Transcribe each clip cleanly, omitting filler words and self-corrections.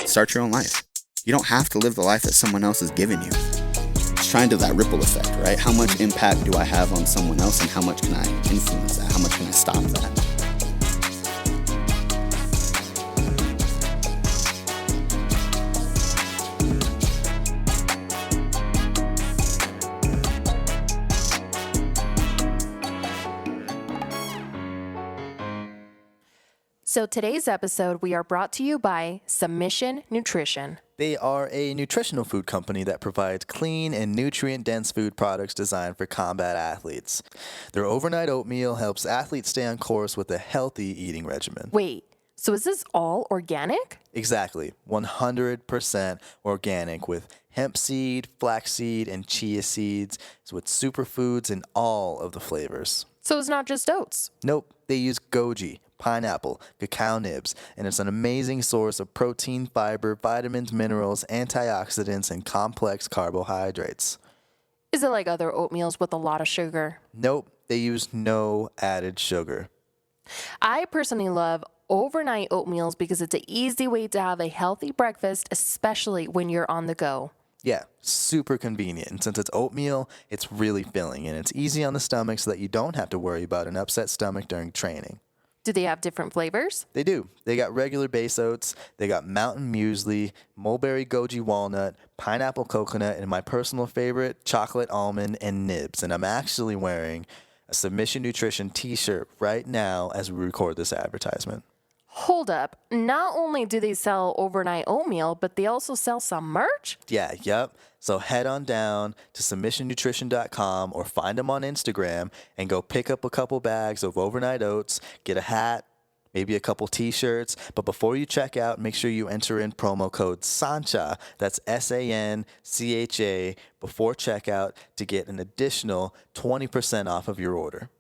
Start your own life. You don't have to live the life that someone else has given you. Just trying to do that ripple effect, right? How much impact do I have on someone else, and how much can I influence that? How much can I stop that? So today's episode, we are brought to you by Submission Nutrition. They are a nutritional food company that provides clean and nutrient-dense food products designed for combat athletes. Their overnight oatmeal helps athletes stay on course with a healthy eating regimen. Wait, so is this all organic? Exactly, 100% organic with hemp seed, flaxseed, and chia seeds, with superfoods in all of the flavors. So it's not just oats? Nope, they use goji, pineapple, cacao nibs, and it's an amazing source of protein, fiber, vitamins, minerals, antioxidants, and complex carbohydrates. Is it like other oatmeals with a lot of sugar? Nope, they use no added sugar. I personally love overnight oatmeals because it's an easy way to have a healthy breakfast, especially when you're on the go. Yeah, super convenient. And since it's oatmeal, it's really filling, and it's easy on the stomach so that you don't have to worry about an upset stomach during training. Do they have different flavors? They do. They got regular base oats, they got mountain muesli, mulberry goji walnut, pineapple coconut, and my personal favorite, chocolate almond and nibs. And I'm actually wearing a Submission Nutrition t-shirt right now as we record this advertisement. Hold up. Not only do they sell overnight oatmeal, but they also sell some merch? Yeah, yep. So head on down to submissionnutrition.com or find them on Instagram and go pick up a couple bags of overnight oats, get a hat, maybe a couple t-shirts. But before you check out, make sure you enter in promo code SANCHA, that's SANCHA, before checkout to get an additional 20% off of your order.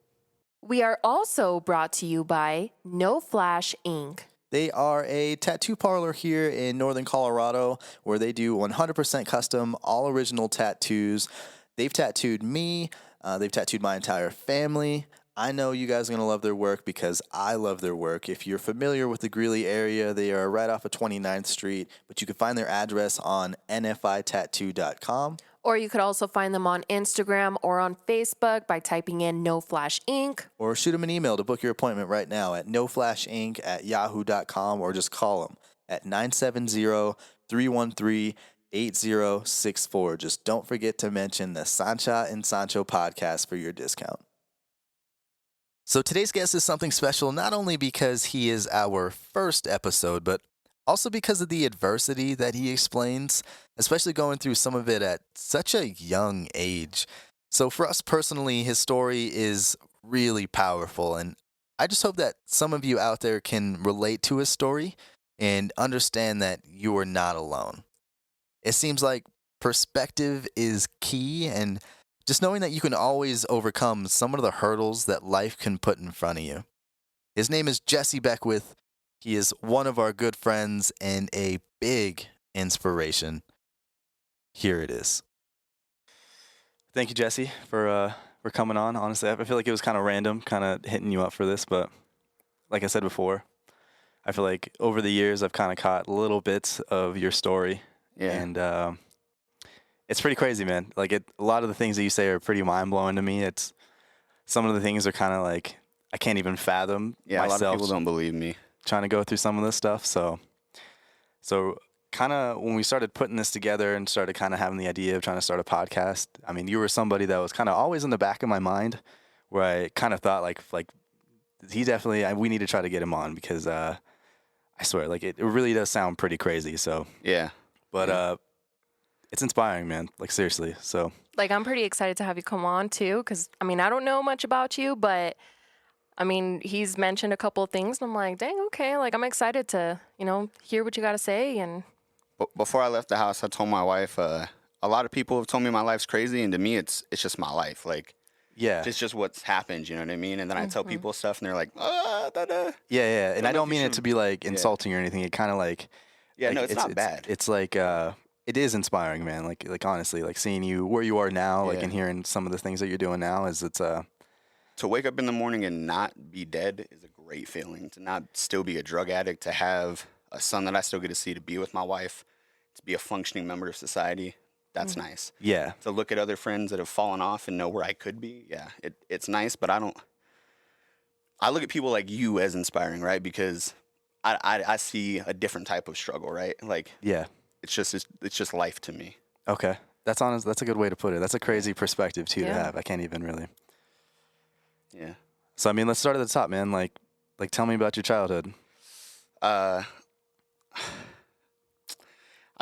We are also brought to you by No Flash Ink. They are a tattoo parlor here in northern Colorado where they do 100% custom, all original tattoos. They've tattooed me. They've tattooed my entire family. I know you guys are going to love their work because I love their work. If you're familiar with the Greeley area, they are right off of 29th Street, but you can find their address on nfitattoo.com. Or you could also find them on Instagram or on Facebook by typing in No Flash Ink. Or shoot them an email to book your appointment right now at noflashinc@yahoo.com or just call them at 970-313-8064. Just don't forget to mention the Sancha and Sancho podcast for your discount. So today's guest is something special, not only because he is our first episode, but also because of the adversity that he explains, especially going through some of it at such a young age. So for us personally, his story is really powerful, and I just hope that some of you out there can relate to his story and understand that you are not alone. It seems like perspective is key, and just knowing that you can always overcome some of the hurdles that life can put in front of you. His name is Jessie Beckwith. He is one of our good friends and a big inspiration. Here it is. Thank you, Jessie, for coming on. Honestly, I feel like it was kind of random, kind of hitting you up for this, but like I said before, I feel like over the years I've kind of caught little bits of your story. Yeah. And it's pretty crazy, man. Like a lot of the things that you say are pretty mind-blowing to me. It's some of the things are kind of like I can't even fathom myself. A lot of people don't believe me. Trying to go through some of this stuff. So kind of when we started putting this together and started kind of having the idea of trying to start a podcast, I mean, you were somebody that was kind of always in the back of my mind where I kind of thought like he definitely, we need to try to get him on because I swear, like it really does sound pretty crazy. So Yeah. But it's inspiring, man. Like seriously. So Like, I'm pretty excited to have you come on too, because I mean, I don't know much about you, but I mean, he's mentioned a couple of things, and I'm like, dang, okay. Like, I'm excited to, hear what you got to say. And Before I left the house, I told my wife, a lot of people have told me my life's crazy, and to me, it's just my life. Like, yeah, it's just what's happened, you know what I mean? And then I tell people stuff, and they're like, da-da. Yeah. And I don't mean it to be like insulting or anything. It kind of like, yeah, no, it's not bad. It's like, it is inspiring, man. Like honestly, like seeing you where you are now, like and hearing some of the things that you're doing now to wake up in the morning and not be dead is a great feeling to not still be a drug addict, to have a son that I still get to see, to be with my wife, to be a functioning member of society. That's nice. Yeah. To look at other friends that have fallen off and know where I could be. Yeah, it's nice, but I look at people like you as inspiring, right? Because I see a different type of struggle, right? Like, Yeah. it's just life to me. Okay. That's honest. That's a good way to put it. That's a crazy perspective too to Yeah. have. I can't even really. Yeah. So I mean, let's start at the top, man. Like tell me about your childhood. I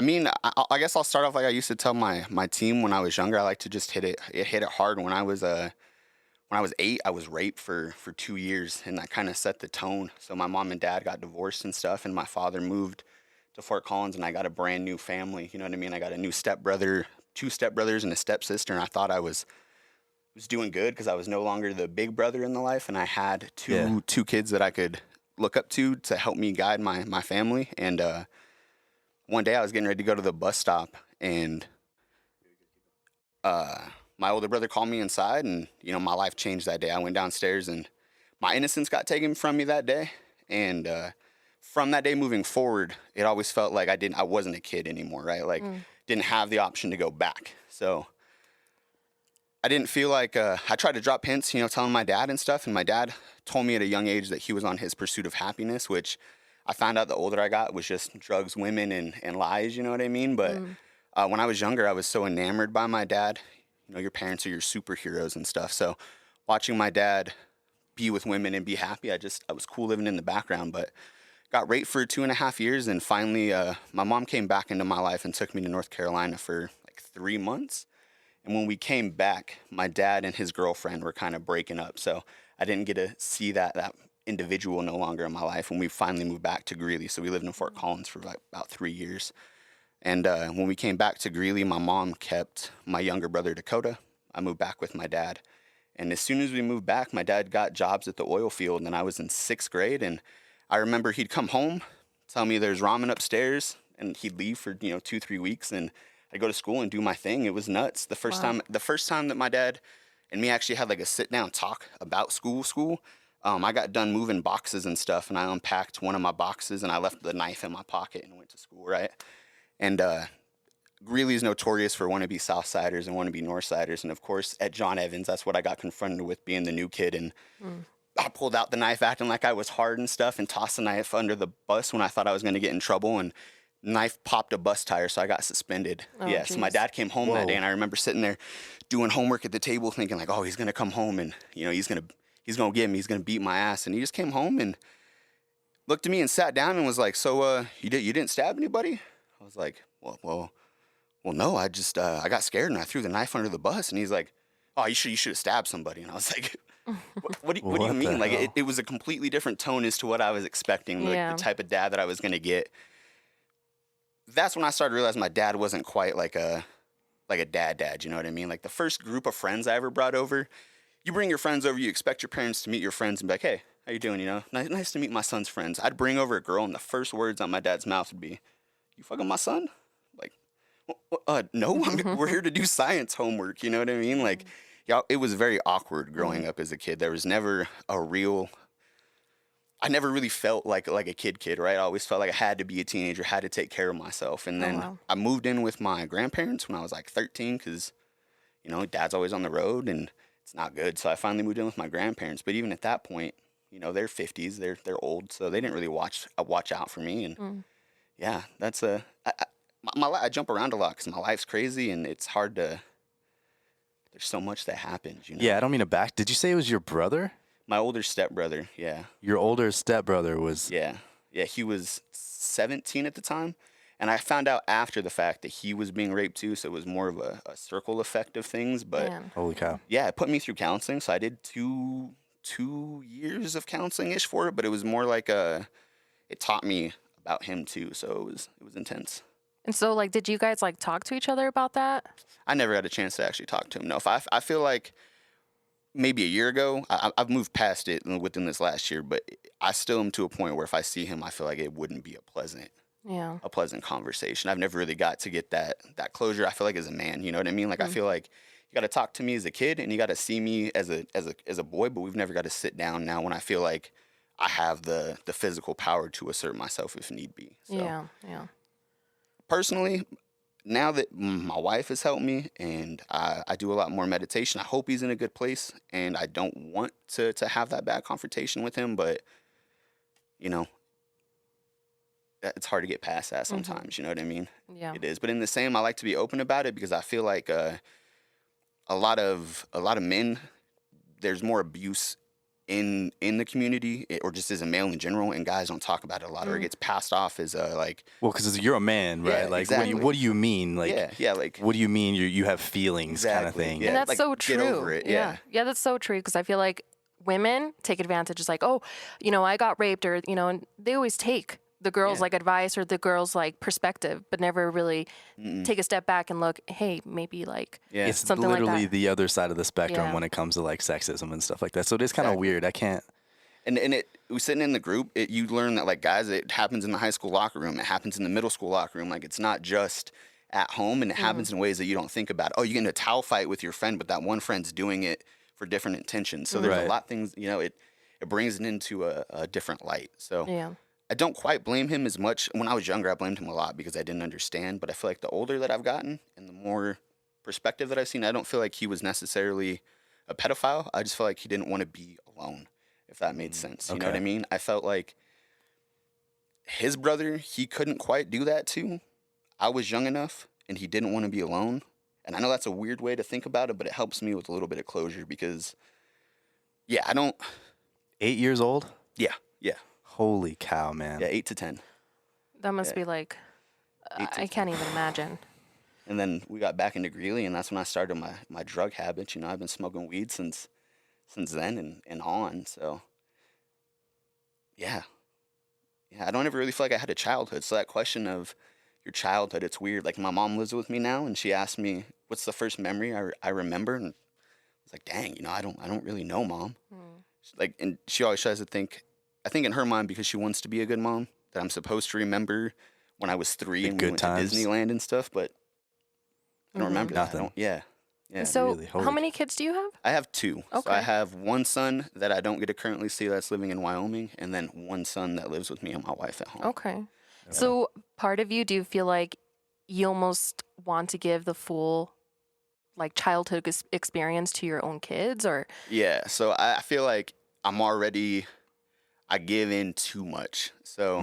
mean, I guess I'll start off like I used to tell my team when I was younger. I like to just hit it hard. When I was 8, I was raped for 2 years, and that kind of set the tone. So my mom and dad got divorced and stuff, and my father moved to Fort Collins, and I got a brand new family. You know what I mean? I got a new stepbrother, 2 stepbrothers, and a stepsister, and I thought I was doing good because I was no longer the big brother in the life, and I had two kids that I could look up to help me guide my family. And one day I was getting ready to go to the bus stop, and my older brother called me inside, and my life changed that day. I went downstairs, and my innocence got taken from me that day. And from that day moving forward, it always felt like I wasn't a kid anymore, right? Like didn't have the option to go back. So I didn't feel like I tried to drop hints, telling my dad and stuff. And my dad told me at a young age that he was on his pursuit of happiness, which I found out the older I got was just drugs, women, and lies, you know what I mean? But when I was younger, I was so enamored by my dad. Your parents are your superheroes and stuff. So watching my dad be with women and be happy, I was cool living in the background. But got raped for 2.5 years, and finally my mom came back into my life and took me to North Carolina for like 3 months. And when we came back, my dad and his girlfriend were kind of breaking up. So I didn't get to see that individual no longer in my life when we finally moved back to Greeley. So we lived in Fort Collins for like about 3 years. And when we came back to Greeley, my mom kept my younger brother, Dakota. I moved back with my dad. And as soon as we moved back, my dad got jobs at the oil field, and I was in 6th grade. And I remember he'd come home, tell me there's ramen upstairs, and he'd leave for 2-3 weeks, and I'd go to school and do my thing. It was nuts. The first time that my dad and me actually had like a sit down talk about school. I got done moving boxes and stuff, and I unpacked one of my boxes, and I left the knife in my pocket and went to school, right? And Greeley's notorious for wannabe Southsiders and wannabe Northsiders, and of course at John Evans, that's what I got confronted with, being the new kid. And I pulled out the knife acting like I was hard and stuff, and tossed the knife under the bus when I thought I was going to get in trouble, and knife popped a bus tire, so I got suspended. So my dad came home that day, and I remember sitting there doing homework at the table thinking like, oh, he's going to come home and he's going to get me, he's going to beat my ass. And he just came home and looked at me and sat down and was like, so you didn't stab anybody? I was like, well no, I just I got scared and I threw the knife under the bus. And he's like, oh, you should have stabbed somebody. And I was like, what do you mean? Like it was a completely different tone as to what I was expecting, like the type of dad that I was going to get. That's when I started realizing my dad wasn't quite like a dad, you know what I mean? Like the first group of friends I ever brought over, you bring your friends over, you expect your parents to meet your friends and be like, hey, how you doing, Nice to meet my son's friends. I'd bring over a girl, and the first words on my dad's mouth would be, you fucking my son? Like, no, we're here to do science homework, you know what I mean? Like, it was very awkward growing up as a kid. There was never I never really felt like a kid, right? I always felt like I had to be a teenager, had to take care of myself. And then I moved in with my grandparents when I was like 13 because, dad's always on the road and it's not good. So I finally moved in with my grandparents. But even at that point, they're 50s, they're old, so they didn't really watch out for me. And that's I jump around a lot because my life's crazy and it's hard to. There's so much that happens, Yeah, I don't mean to back. Did you say it was your brother? My older stepbrother, yeah. Your older stepbrother was... Yeah, he was 17 at the time. And I found out after the fact that he was being raped too, so it was more of a circle effect of things. But holy cow. Yeah, it put me through counseling. So I did two years of counseling-ish for it, but it was more like it taught me about him too, so it was intense. And so, like, did you guys, like, talk to each other about that? I never had a chance to actually talk to him. No, I feel like maybe a year ago, I've moved past it within this last year, but I still am to a point where if I see him, I feel like it wouldn't be a pleasant conversation. I've never really got to get that closure. I feel like as a man, you know what I mean? Like, I feel like you got to talk to me as a kid and you got to see me as a boy, but we've never got to sit down now when I feel like I have the physical power to assert myself if need be. So Yeah. personally, now that my wife has helped me and I do a lot more meditation, I hope he's in a good place, and I don't want to have that bad confrontation with him, but you know, it's hard to get past that sometimes. You know what I mean? Yeah. It is. But in the same, I like to be open about it because I feel like a lot of men, there's more abuse in the community, or just as a male in general, and guys don't talk about it a lot, or it gets passed off as like, well, because you're a man, right? Yeah, Like, exactly. what do you mean? Like, yeah, like, what do you mean you have feelings, kind of Exactly, thing? yeah. And that's like, so get true. over it, yeah. Yeah, that's so true, because I feel like women take advantage. It's like, oh, I got raped, or, and they always take the girl's Yeah. like advice or the girl's like perspective, but never really take a step back and look, hey, maybe like Yeah. It's something like literally that. the other side of the spectrum Yeah. when it comes to like sexism and stuff like that. So it is kind of Exactly. weird. I can't. And it was sitting in the group, you learn that, like, guys, it happens in the high school locker room. It happens in the middle school locker room. Like, it's not just at home, and it happens in ways that you don't think about. Oh, you get in a towel fight with your friend, but that one friend's doing it for different intentions. So there's Right. a lot of things, it brings it into a different light. So Yeah. I don't quite blame him as much. When I was younger, I blamed him a lot because I didn't understand. But I feel like the older that I've gotten and the more perspective that I've seen, I don't feel like he was necessarily a pedophile. I just felt like he didn't want to be alone, if that made sense. You know what I Okay. mean? I felt like his brother, he couldn't quite do that too. I was young enough and he didn't want to be alone. And I know that's a weird way to think about it, but it helps me with a little bit of closure because, yeah, I don't, 8 years old? yeah. Holy cow, man. Yeah, 8 to 10. That must Yeah. be like, 8 to I can't even imagine. And then we got back into Greeley, and that's when I started my drug habit. I've been smoking weed since then and on. So, yeah. I don't ever really feel like I had a childhood. So that question of your childhood, it's weird. Like, my mom lives with me now, and she asked me, what's the first memory I remember? And I was like, dang, I don't really know, Mom. Like, and she always tries to think, I think in her mind, because she wants to be a good mom, that I'm supposed to remember when I was 3 The and we good went times. to Disneyland and stuff, but I don't remember that. Nothing. Yeah. So really, holy how many kids do you have? I have 2. So Okay. I have one son that I don't get to currently see that's living in Wyoming, and then one son that lives with me and my wife at home. Okay. So part of you, do you feel like you almost want to give the full like childhood experience to your own kids, or? Yeah. So I feel like I give in too much. So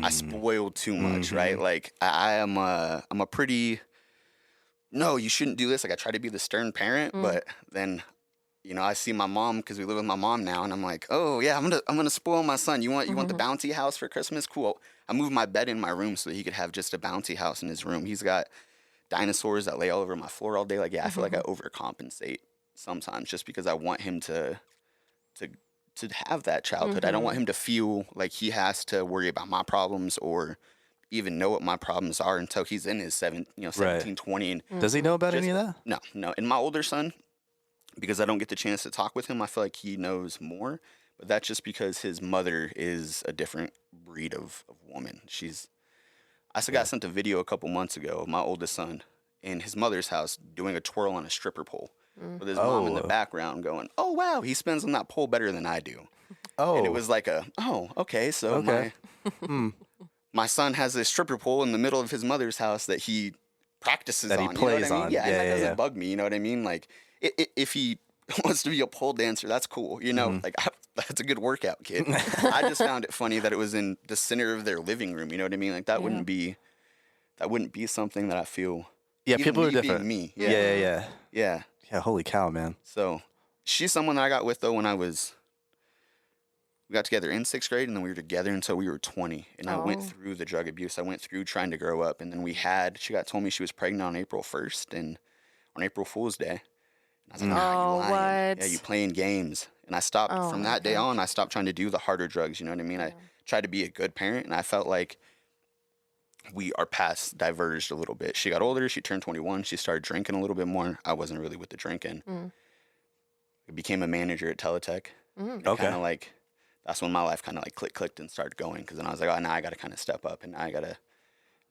I spoil too much, right? Like I'm a pretty, no, you shouldn't do this. Like, I try to be the stern parent, but then, I see my mom, because we live with my mom now, and I'm like, oh yeah, I'm gonna spoil my son. You want the bouncy house for Christmas? Cool. I moved my bed in my room so that he could have just a bouncy house in his room. He's got dinosaurs that lay all over my floor all day. Like, yeah, I feel like I overcompensate sometimes just because I want him to have that childhood. I don't want him to feel like he has to worry about my problems or even know what my problems are until he's in his 17, 20. And Does he know about any of that? no. And my older son, because I don't get the chance to talk with him, I feel like he knows more. But that's just because his mother is a different breed of woman. I still got sent a video a couple months ago of my oldest son in his mother's house doing a twirl on a stripper pole with his mom in the background going, oh, wow, he spins on that pole better than I do. Oh. And it was like okay, so Okay. my son has this stripper pole in the middle of his mother's house that he practices That he on. plays you know what I mean? on. Yeah, and Yeah, that yeah, doesn't yeah. bug me. You know what I mean? Like, if he wants to be a pole dancer, that's cool. Like, that's a good workout, kid. I just found it funny that it was in the center of their living room. You know what I mean? Like, that wouldn't be something that I feel. Yeah, even people are me being different. Me. Yeah. Yeah. Yeah, holy cow, man. So she's someone that I got with, though, when we got together in 6th grade, and then we were together until we were 20. And I went through the drug abuse. I went through trying to grow up. And then she told me she was pregnant on April 1st and on April Fool's Day. And I was like, nah, you lying. what? Yeah, you playing games. And I stopped from that day on. I stopped trying to do the harder drugs. You know what I mean? I tried to be a good parent, and I felt like our paths diverged a little bit. She got older. She turned 21. She started drinking a little bit more. I wasn't really with the drinking. I became a manager at Teletech. Okay. Kind of like, that's when my life kind of like clicked and started going. Because then I was like, oh, now I got to kind of step up. And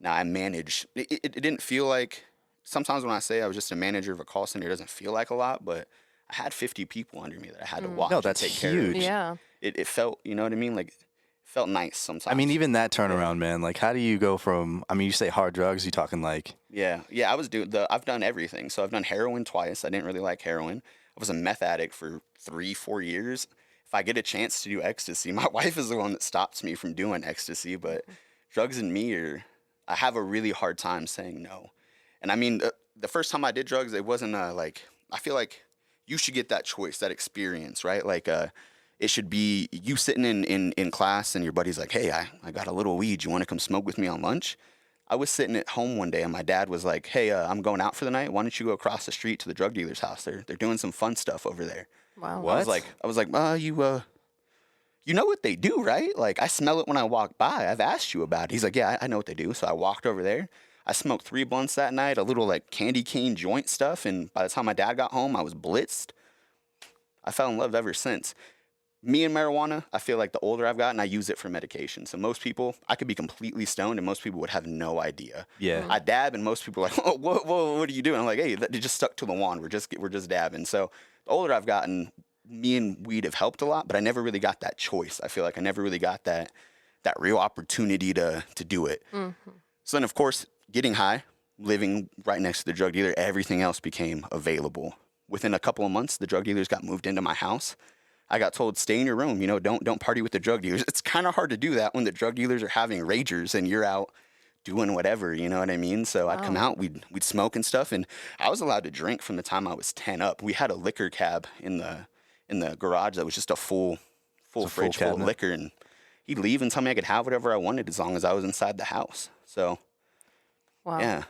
now I manage. It didn't feel like, sometimes when I say I was just a manager of a call center, it doesn't feel like a lot. But I had 50 people under me that I had to watch No, and that's take care of. huge. Yeah. it felt, you know what I mean? Like, it felt nice sometimes. I mean, even that turnaround, man. Like, how do you go from? I mean, you say hard drugs. You talking like? Yeah. I've done everything. So I've done heroin twice. I didn't really like heroin. I was a meth addict for 3-4 years. If I get a chance to do ecstasy, my wife is the one that stops me from doing ecstasy. But drugs and me I have a really hard time saying no. And I mean, the first time I did drugs, it wasn't like, I feel like you should get that choice, that experience, right? Like, it should be you sitting in class and your buddy's like, hey, I got a little weed. You want to come smoke with me on lunch? I was sitting at home one day and my dad was like, hey, I'm going out for the night. Why don't you go across the street to the drug dealer's house? They're doing some fun stuff over there. Wow. What? I was like, you know what they do, right? Like, I smell it when I walk by. I've asked you about it. He's like, yeah, I know what they do. So I walked over there. I smoked 3 blunts that night, a little like candy cane joint stuff. And by the time my dad got home, I was blitzed. I fell in love ever since. Me and marijuana, I feel like the older I've gotten, I use it for medication. So most people, I could be completely stoned and most people would have no idea. Yeah. I dab and most people are like, oh, what are you doing? I'm like, hey, that just stuck to the wand. We're just dabbing. So the older I've gotten, me and weed have helped a lot, but I never really got that choice. I feel like I never really got that real opportunity to do it. Mm-hmm. So then, of course, getting high, living right next to the drug dealer, everything else became available. Within a couple of months, the drug dealers got moved into my house. I got told, stay in your room, don't party with the drug dealers. It's kind of hard to do that when the drug dealers are having ragers and you're out doing whatever, you know what I mean? So I'd come out, we'd smoke and stuff, and I was allowed to drink from the time I was 10 up. We had a liquor cab in the garage that was just a full fridge full of liquor, and he'd leave and tell me I could have whatever I wanted as long as I was inside the house. So, wow. Yeah,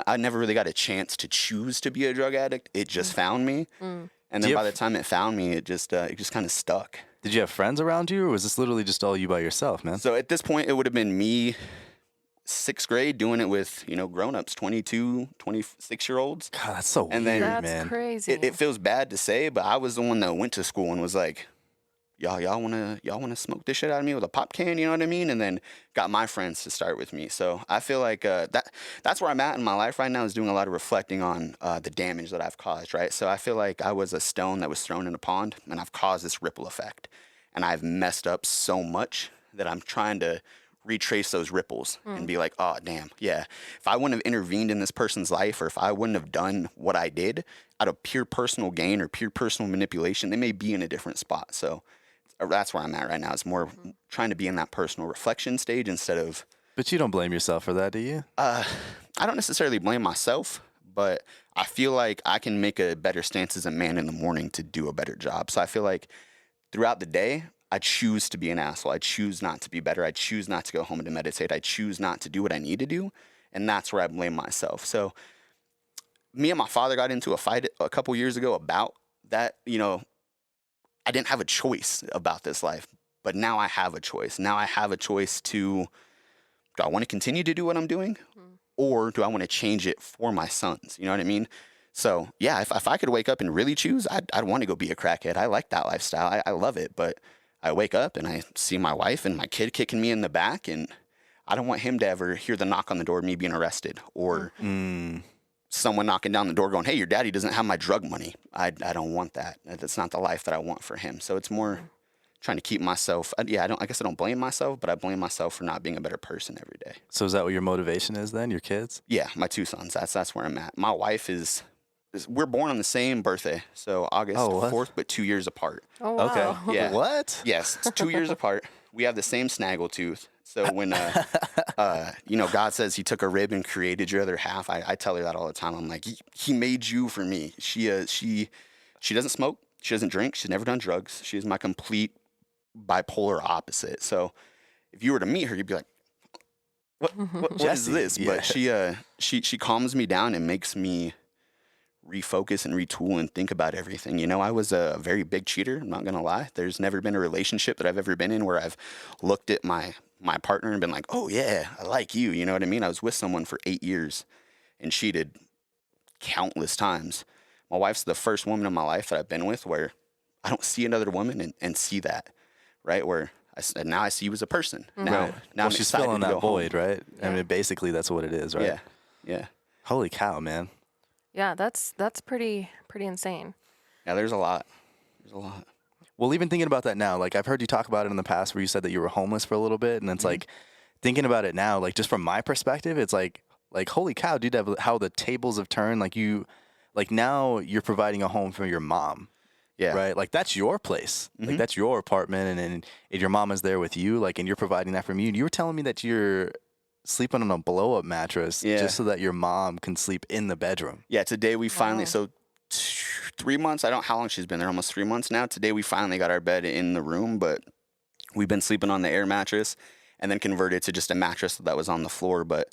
I never really got a chance to choose to be a drug addict. It just found me. And then by the time it found me, it just kind of stuck. Did you have friends around you, or was this literally just all you by yourself, man? So at this point, it would have been me, 6th grade, doing it with, grown-ups, 22, 26-year-olds. God, that's so and weird, then, man. That's crazy. It feels bad to say, but I was the one that went to school and was like, y'all wanna smoke this shit out of me with a pop can, you know what I mean? And then got my friends to start with me. So I feel like that's where I'm at in my life right now, is doing a lot of reflecting on the damage that I've caused, right? So I feel like I was a stone that was thrown in a pond, and I've caused this ripple effect. And I've messed up so much that I'm trying to retrace those ripples and be like, oh, damn, yeah. If I wouldn't have intervened in this person's life, or if I wouldn't have done what I did out of pure personal gain or pure personal manipulation, they may be in a different spot. So that's where I'm at right now. It's more trying to be in that personal reflection stage instead of... But you don't blame yourself for that, do you? I don't necessarily blame myself, but I feel like I can make a better stance as a man in the morning to do a better job. So I feel like throughout the day, I choose to be an asshole. I choose not to be better. I choose not to go home and to meditate. I choose not to do what I need to do. And that's where I blame myself. So me and my father got into a fight a couple years ago about that. I didn't have a choice about this life, but now I have a choice. Now I have a choice do I want to continue to do what I'm doing, or do I want to change it for my sons? You know what I mean? So yeah, if I could wake up and really choose, I'd want to go be a crackhead. I like that lifestyle. I love it. But I wake up and I see my wife and my kid kicking me in the back, and I don't want him to ever hear the knock on the door of me being arrested, or someone knocking down the door going, hey, your daddy doesn't have my drug money. I don't want that. That's not the life that I want for him. So it's more trying to keep myself. I guess I don't blame myself, but I blame myself for not being a better person every day. So is that what your motivation is then, your kids? Yeah, my 2 sons. That's where I'm at. My wife we're born on the same birthday, so August 4th, but 2 years apart. Oh, wow. Okay. Yeah. What? Yes, it's 2 years apart. We have the same snaggle tooth. So when, God says he took a rib and created your other half, I tell her that all the time. I'm like, he made you for me. She doesn't smoke. She doesn't drink. She's never done drugs. She is my complete bipolar opposite. So if you were to meet her, you'd be like, what is this? Yeah. But she calms me down and makes me refocus and retool and think about everything. I was a very big cheater. I'm not going to lie. There's never been a relationship that I've ever been in where I've looked at my partner and been like, oh yeah, I like you. You know what I mean? I was with someone for 8 years and cheated countless times. My wife's the first woman in my life that I've been with where I don't see another woman and see that, right? Where now I see you as a person. Now Well, I'm she's excited filling to that go void, home. right? I mean, basically that's what it is, right? Yeah. Holy cow, man. Yeah, that's pretty insane. Yeah, there's a lot. Well, even thinking about that now, like I've heard you talk about it in the past where you said that you were homeless for a little bit, and it's like thinking about it now, like just from my perspective, it's like holy cow, dude, how the tables have turned. Like now you're providing a home for your mom. Yeah. Right? Like that's your place. Like that's your apartment, and your mom is there with you, like, and you're providing that from you. And you were telling me that you're sleeping on a blow up mattress just so that your mom can sleep in the bedroom. Yeah, today we finally, so 3 months, I don't know how long she's been there, almost 3 months now. Today we finally got our bed in the room, but we've been sleeping on the air mattress and then converted to just a mattress that was on the floor. But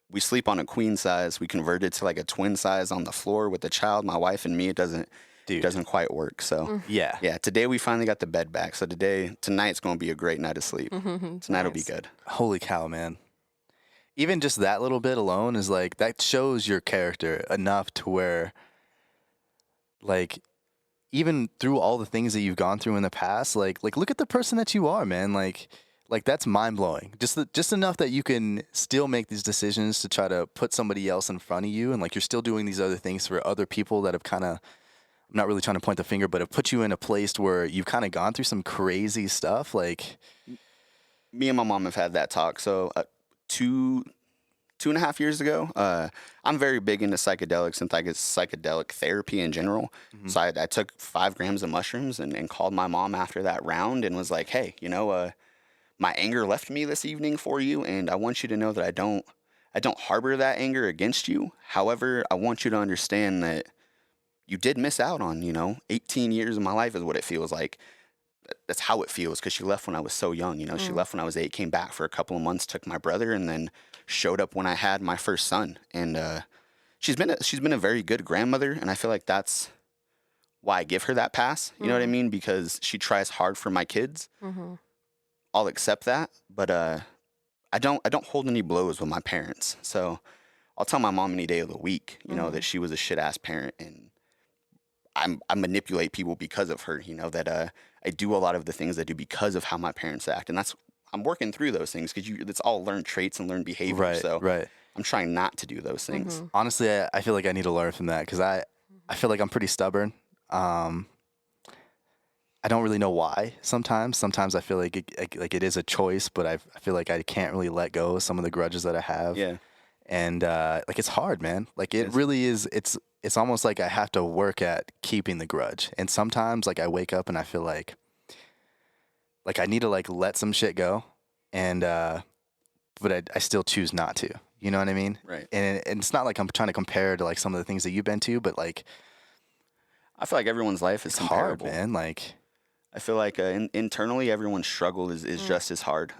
we sleep on a queen size. We converted to like a twin size on the floor with the child, my wife and me. It doesn't quite work. So yeah, today we finally got the bed back. So tonight's going to be a great night of sleep. Tonight will be good. Holy cow, man. Even just that little bit alone is like, that shows your character enough to where, like, even through all the things that you've gone through in the past, like look at the person that you are, man. Like that's mind blowing. Just enough that you can still make these decisions to try to put somebody else in front of you, and like you're still doing these other things for other people that have kind of, I'm not really trying to point the finger, but have put you in a place where you've kind of gone through some crazy stuff. Like, me and my mom have had that talk. So 2.5 years ago, I'm very big into psychedelics and psychedelic therapy in general. So I took 5 grams of mushrooms and called my mom after that round and was like, hey, my anger left me this evening for you, and I want you to know that I don't harbor that anger against you. However, I want you to understand that you did miss out on, 18 years of my life is what it feels like. That's how it feels, because she left when I was so young. She left when I was 8, came back for a couple of months, took my brother, and then showed up when I had my first son. And she's been a very good grandmother, and I feel like that's why I give her that pass. You know what I mean? Because she tries hard for my kids. I'll accept that, but I don't hold any blows with my parents. So I'll tell my mom any day of the week, that she was a shit ass parent, and I manipulate people because of her. That I do a lot of the things I do because of how my parents act, and I'm working through those things because it's all learned traits and learned behavior. Right. I'm trying not to do those things. Honestly, I feel like I need to learn from that, because I feel like I'm pretty stubborn. I don't really know why sometimes. Sometimes I feel like it is a choice, but I feel like I can't really let go of some of the grudges that I have. Yeah. And like it's hard, man. Like it really is. It's almost like I have to work at keeping the grudge. And sometimes like I wake up and I feel like I need to like let some shit go, and but I still choose not to. You know what I mean? Right. And it's not like I'm trying to compare to like some of the things that you've been to, but like I feel like everyone's life is hard, comparable. man. Like I feel like internally everyone's struggle is just as hard.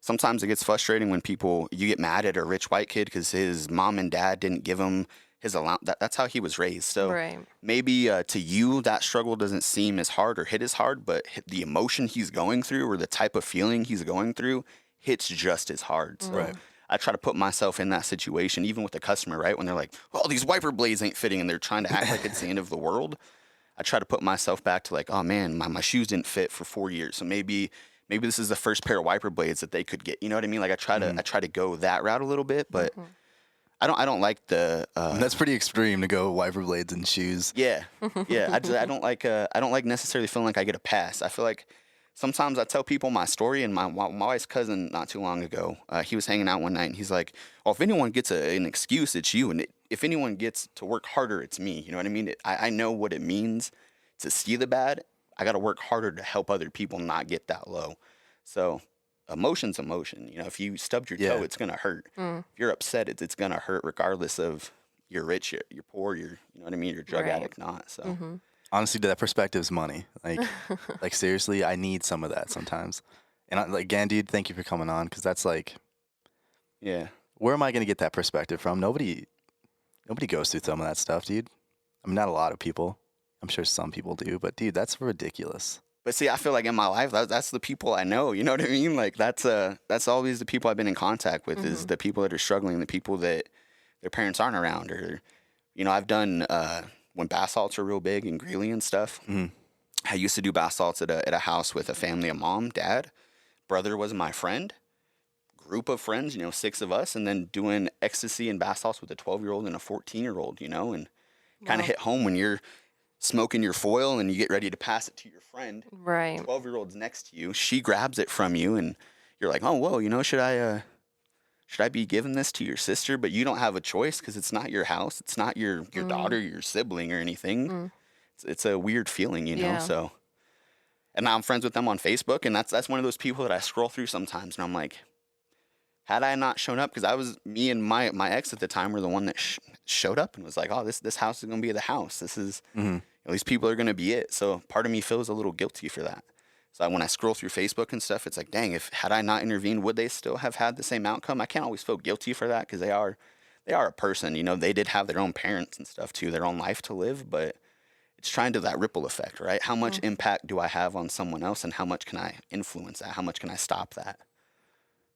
Sometimes it gets frustrating when you get mad at a rich white kid because his mom and dad didn't give him his allowance. That's how he was raised. So maybe to you that struggle doesn't seem as hard or hit as hard, but the emotion he's going through or the type of feeling he's going through hits just as hard. So I try to put myself in that situation, even with the customer, right? When they're like, oh, these wiper blades ain't fitting, and they're trying to act like it's the end of the world. I try to put myself back to like, oh man, my shoes didn't fit for 4 years. So maybe this is the first pair of wiper blades that they could get. You know what I mean? Like I try to go that route a little bit, but I don't like the that's pretty extreme to go wiper blades and shoes. Yeah. I don't like necessarily feeling like I get a pass. I feel like sometimes I tell people my story, and my wife's cousin not too long ago, he was hanging out one night and he's like, well, if anyone gets an excuse, it's you. And if anyone gets to work harder, it's me. You know what I mean? I know what it means to see the bad. I got to work harder to help other people not get that low. So emotion's emotion. If you stubbed your toe, it's going to hurt. If you're upset, it's going to hurt regardless of you're rich, you're poor, you know what I mean? You're a drug addict, not. So honestly, that perspective is money. Like seriously, I need some of that sometimes. And again, dude, thank you for coming on, because that's like, where am I going to get that perspective from? Nobody goes through some of that stuff, dude. I mean, not a lot of people. I'm sure some people do, but dude, that's ridiculous. But see, I feel like in my life, that's the people I know. You know what I mean? Like that's always the people I've been in contact with is the people that are struggling, the people that their parents aren't around, or I've done when bath salts are real big in Greeley and stuff. I used to do bath salts at a house with a family of mom, dad, brother was my friend, group of friends, 6 of us, and then doing ecstasy and bath salts with a 12-year-old and a 14-year-old, and kind of hit home when you're smoking your foil and you get ready to pass it to your friend. Right. 12-year-old's next to you. She grabs it from you and you're like, oh, whoa, you know, should I be giving this to your sister? But you don't have a choice because it's not your house. It's not your daughter, your sibling or anything. It's a weird feeling, you know? Yeah. So, and now I'm friends with them on Facebook, and that's one of those people that I scroll through sometimes, and I'm like, had I not shown up, because me and my ex at the time were the one that showed up and was like, oh, this house is going to be the house. This is, these people are going to be it. So part of me feels a little guilty for that. So when I scroll through Facebook and stuff, it's like, dang, had I not intervened, would they still have had the same outcome? I can't always feel guilty for that because they are a person, you know, they did have their own parents and stuff too, their own life to live, but it's trying to that ripple effect, right? How much impact do I have on someone else and how much can I influence that? How much can I stop that?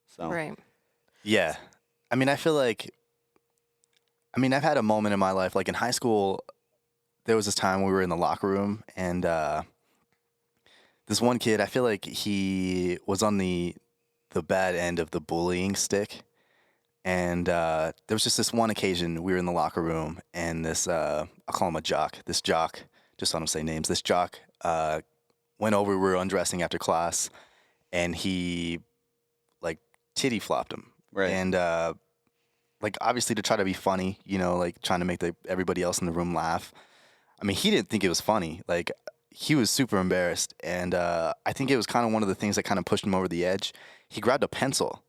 So, Right. Yeah. I mean, I feel like, I've had a moment in my life, like in high school, there was this time we were in the locker room and this one kid, I feel like he was on the bad end of the bullying stick. And there was just this one occasion we were in the locker room and this, I'll call him a jock, this jock, just so I don't say names, this jock went over, we were undressing after class and he like titty flopped him. right. And like obviously to try to be funny, you know, like trying to make everybody else in the room laugh. I mean, he didn't think it was funny. Like he was super embarrassed. And I think it was kind of one of the things that kind of pushed him over the edge. He grabbed a pencil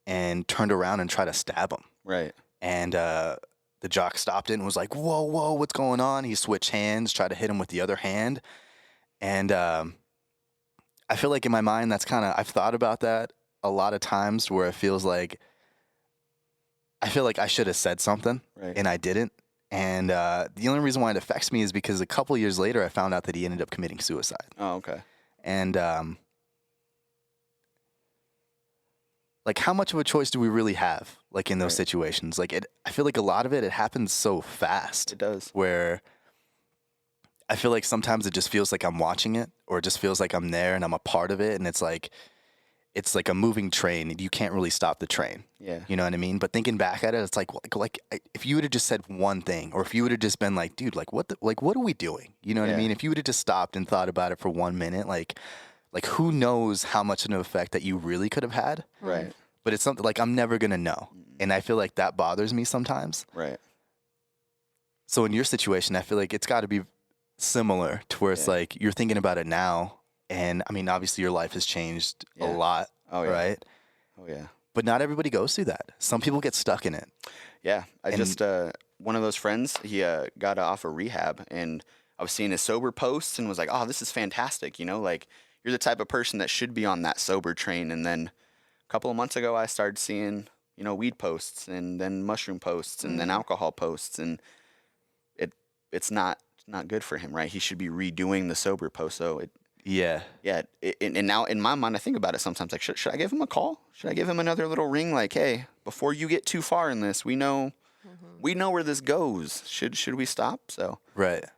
and turned around and tried to stab him. Right. And the jock stopped it and was like, whoa, what's going on? He switched hands, tried to hit him with the other hand. And I feel like in my mind, I've thought about that a lot of times where it feels like, I feel like I should have said something and I didn't. And the only reason why it affects me is because a couple of years later, I found out that he ended up committing suicide. Oh, okay. And like, how much of a choice do we really have, like, in those situations? Like, I feel like a lot of it happens so fast. It does. Where I feel like sometimes it just feels like I'm watching it, or it just feels like I'm there and I'm a part of it, and it's like a moving train, and you can't really stop the train. Yeah. You know what I mean? But thinking back at it, it's like if you would have just said one thing, or if you would have just been like, dude, what are we doing? You know what I mean? If you would have just stopped and thought about it for 1 minute, like who knows how much of an effect that you really could have had? Right. But it's something like I'm never gonna know, and I feel like that bothers me sometimes. Right. So in your situation, I feel like it's got to be similar to where it's like you're thinking about it now, and I mean, obviously your life has changed a lot, right? Oh yeah. But not everybody goes through that. Some people get stuck in it. Yeah. One of those friends, he got off of rehab, and I was seeing his sober posts and was like, oh, this is fantastic. You know, like you're the type of person that should be on that sober train. And then a couple of months ago, I started seeing, you know, weed posts and then mushroom posts and then alcohol posts, and it's not good for him, right? He should be redoing the sober post. So and now in my mind, I think about it sometimes, like, should I give him a call? Should I give him another little ring? Like, hey, before you get too far in this, we know where this goes. Should we stop? So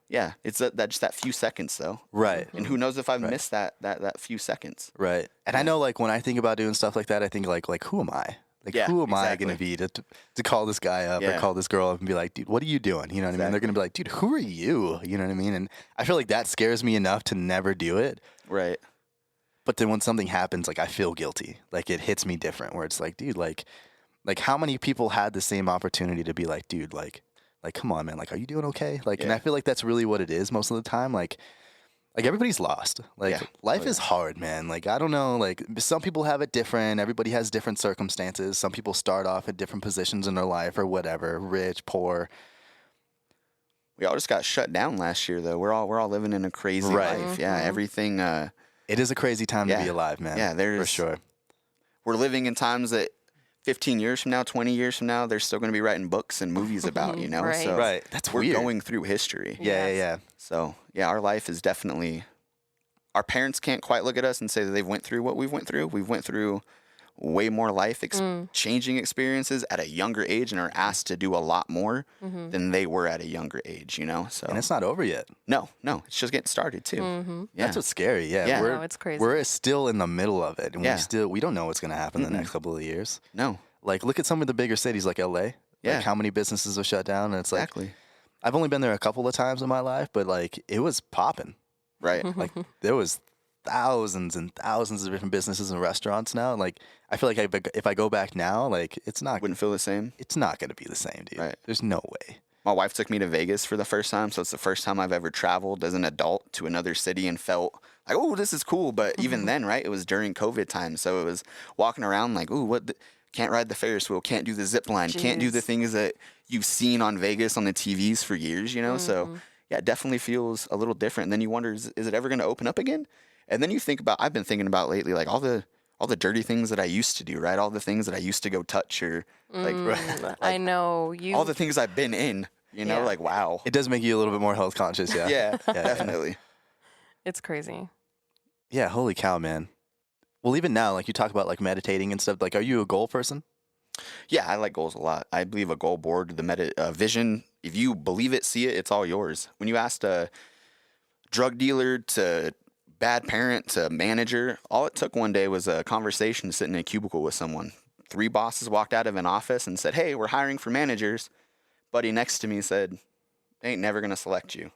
yeah, it's that few seconds though. Right. And who knows if I've missed that few seconds. Right. And I know, like, when I think about doing stuff like that, I think like who am I? Like, who am I going to be to call this guy up or call this girl up and be like, dude, what are you doing? You know what I mean? They're going to be like, dude, who are you? You know what I mean? And I feel like that scares me enough to never do it. Right. But then when something happens, like, I feel guilty. Like, it hits me different where it's like, dude, like how many people had the same opportunity to be like, dude, like, come on, man. Like, are you doing okay? Like, and I feel like that's really what it is most of the time. Like everybody's lost. Like, life is hard, man. Like, I don't know. Like, some people have it different. Everybody has different circumstances. Some people start off at different positions in their life or whatever, rich, poor. We all just got shut down last year, though. We're all living in a crazy life. Yeah, everything. It is a crazy time to be alive, man. Yeah, for sure. We're living in times that 15 years from now, 20 years from now, they're still going to be writing books and movies about, you know? Right. So That's we're weird. going through history. Yeah. So, yeah, our life is definitely... Our parents can't quite look at us and say that they've went through what we've went through. We've went through way more life changing experiences at a younger age and are asked to do a lot more than they were at a younger age, you know? So, and it's not over yet. No, it's just getting started too. Yeah. That's what's scary. Yeah. No, it's crazy. We're still in the middle of it, and we don't know what's going to happen in the next couple of years. No. Like, look at some of the bigger cities like LA. Like, how many businesses are shut down, and it's like, I've only been there a couple of times in my life, but like it was popping. Right. Like there was thousands and thousands of different businesses and restaurants now. Like I feel like if I go back now, like it's not Wouldn't feel the same. it's not going to be the same, dude. Right. There's no way. My wife took me to Vegas for the first time, so it's the first time I've ever traveled as an adult to another city and felt like, oh, this is cool. But even then, right, it was during COVID time, so it was walking around like, ooh, can't ride the Ferris wheel, can't do the zip line, can't do the things that you've seen on Vegas on the TVs for years, you know? So, yeah, it definitely feels a little different. And then you wonder, is it ever going to open up again? And then you think about, I've been thinking about lately, like all the dirty things that I used to do, right? All the things that I used to go touch or like, I know. all the things I've been in, you know, like, wow. It does make you a little bit more health conscious, yeah. Yeah, definitely. It's crazy. Yeah, holy cow, man. Well, even now, like you talk about like meditating and stuff, like are you a goal person? Yeah, I like goals a lot. I believe a goal board, the vision, if you believe it, see it, it's all yours. When you asked a drug dealer to bad parent to manager, all it took one day was a conversation sitting in a cubicle with someone. 3 bosses walked out of an office and said, hey, we're hiring for managers. Buddy next to me said, they ain't never going to select you.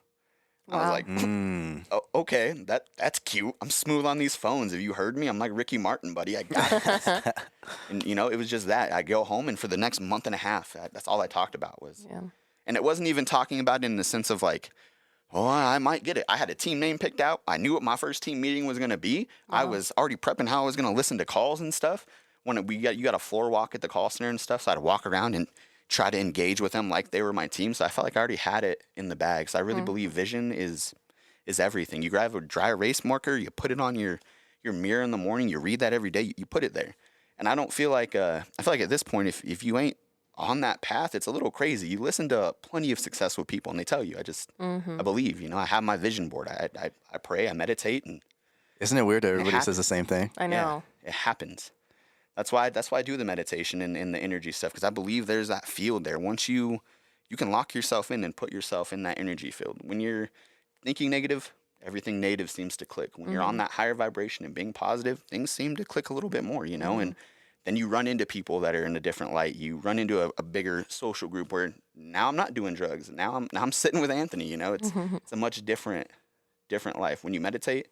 Wow. I was like, oh, okay, that's cute. I'm smooth on these phones. Have you heard me? I'm like Ricky Martin, buddy. I got this. And, you know, it was just that. I go home, and for the next month and a half, that's all I talked about was. Yeah. And it wasn't even talking about it in the sense of like, oh, I might get it. I had a team name picked out. I knew what my first team meeting was going to be. Wow. I was already prepping how I was going to listen to calls and stuff. When you got a floor walk at the call center and stuff, so I'd walk around and try to engage with them like they were my team. So I felt like I already had it in the bag. So I really believe vision is everything. You grab a dry erase marker, you put it on your mirror in the morning, you read that every day, you put it there. And I don't feel like, I feel like at this point, if you ain't on that path, it's a little crazy. You listen to plenty of successful people and they tell you, I believe, you know, I have my vision board. I pray, I meditate. And isn't it weird that everybody says the same thing? I know. Yeah, it happens. That's why I do the meditation and the energy stuff, because I believe there's that field there. Once you can lock yourself in and put yourself in that energy field. When you're thinking negative, everything negative seems to click. When you're on that higher vibration and being positive, things seem to click a little bit more, you know? And then you run into people that are in a different light. You run into a bigger social group where now I'm not doing drugs. Now I'm sitting with Anthony, you know? It's a much different life. When you meditate,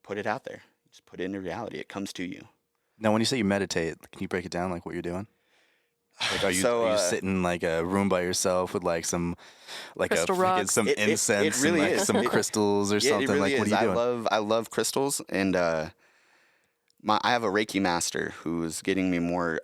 put it out there. Just put it into reality. It comes to you. Now, when you say you meditate, can you break it down, like what you're doing? Like, are you sitting in like a room by yourself with like some, like some incense it really and like is. some crystals or something? It really like, what is. are you doing? I love crystals, and I have a Reiki master who's getting me more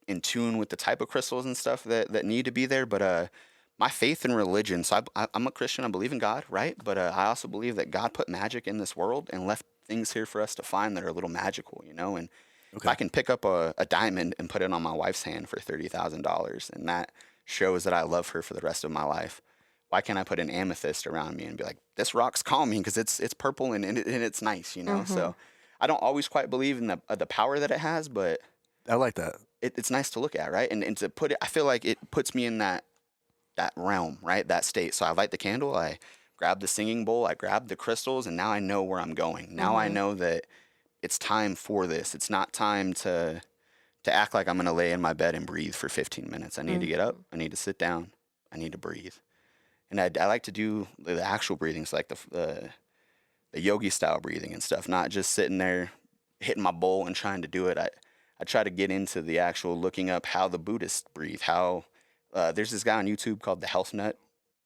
in tune with the type of crystals and stuff that need to be there. But my faith in religion, so I'm a Christian. I believe in God, right? But I also believe that God put magic in this world and left things here for us to find that are a little magical, you know, and if I can pick up a diamond and put it on my wife's hand for $30,000, and that shows that I love her for the rest of my life, why can't I put an amethyst around me and be like, this rock's calming because it's purple and it's nice, you know? So I don't always quite believe in the power that it has, but I like that. It's nice to look at, right? And to put it, I feel like it puts me in that realm, right? That state. So I light the candle, I grab the singing bowl, I grab the crystals, and now I know where I'm going. Now I know that it's time for this. It's not time to act like I'm going to lay in my bed and breathe for 15 minutes. I need to get up. I need to sit down. I need to breathe. And I like to do the actual breathing, so like the yogi style breathing and stuff, not just sitting there hitting my bowl and trying to do it. I try to get into the actual looking up how the Buddhists breathe, how there's this guy on YouTube called the Health Nut.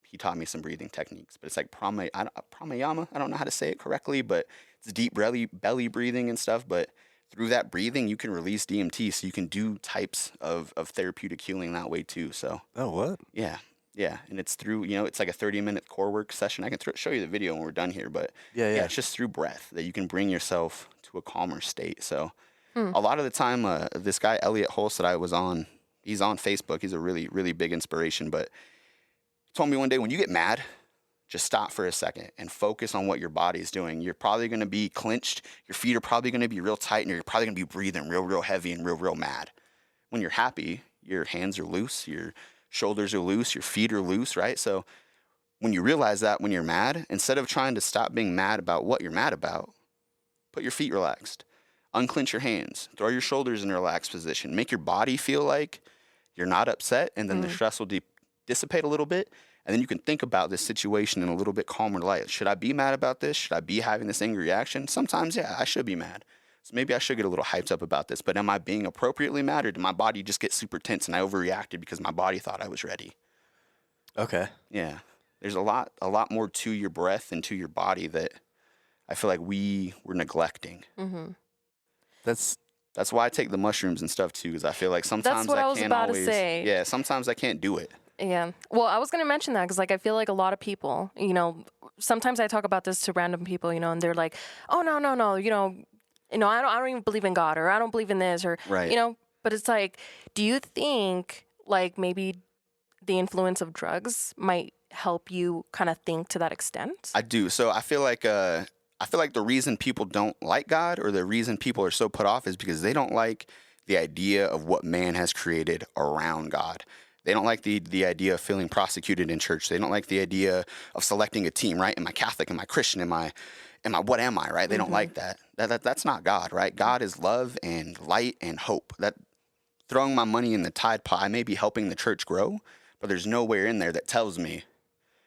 He taught me some breathing techniques, but it's like pranayama. I don't know how to say it correctly, but it's deep belly breathing and stuff. But through that breathing, you can release DMT, so you can do types of therapeutic healing that way too. So what? Yeah, and it's through, you know, it's like a 30-minute core work session. I can show you the video when we're done here, but yeah, it's just through breath that you can bring yourself to a calmer state. So a lot of the time, this guy Elliot Hulse that I was on, he's on Facebook. He's a really, really big inspiration, but told me one day, when you get mad, just stop for a second and focus on what your body's doing. You're probably going to be clenched. Your feet are probably going to be real tight, and you're probably going to be breathing real, real heavy and real, real mad. When you're happy, your hands are loose, your shoulders are loose, your feet are loose, right? So when you realize that when you're mad, instead of trying to stop being mad about what you're mad about, put your feet relaxed. Unclench your hands. Throw your shoulders in a relaxed position. Make your body feel like you're not upset, and then the stress will dissipate a little bit. And then you can think about this situation in a little bit calmer light. Should I be mad about this? Should I be having this angry reaction? Sometimes, yeah, I should be mad. So maybe I should get a little hyped up about this. But am I being appropriately mad, or did my body just get super tense and I overreacted because my body thought I was ready? Okay. Yeah. There's a lot more to your breath and to your body that I feel like we're neglecting. Mm-hmm. That's why I take the mushrooms and stuff too, because I feel like sometimes That's what I I was can't about always. to say. Yeah, sometimes I can't do it. Yeah. Well, I was going to mention that because, like, I feel like a lot of people, you know, sometimes I talk about this to random people, you know, and they're like, oh, no, you know, I don't even believe in God, or I don't believe in this, or, Right. you know, but it's like, do you think, like, maybe the influence of drugs might help you kind of think to that extent? I do. So I feel like the reason people don't like God, or the reason people are so put off, is because they don't like the idea of what man has created around God. They don't like the idea of feeling prosecuted in church. They don't like the idea of selecting a team, right? Am I Catholic? Am I Christian? Am I what am I, right? They don't like that. That's not God, right? God is love and light and hope. That throwing my money in the Tide pot, I may be helping the church grow, but there's nowhere in there that tells me,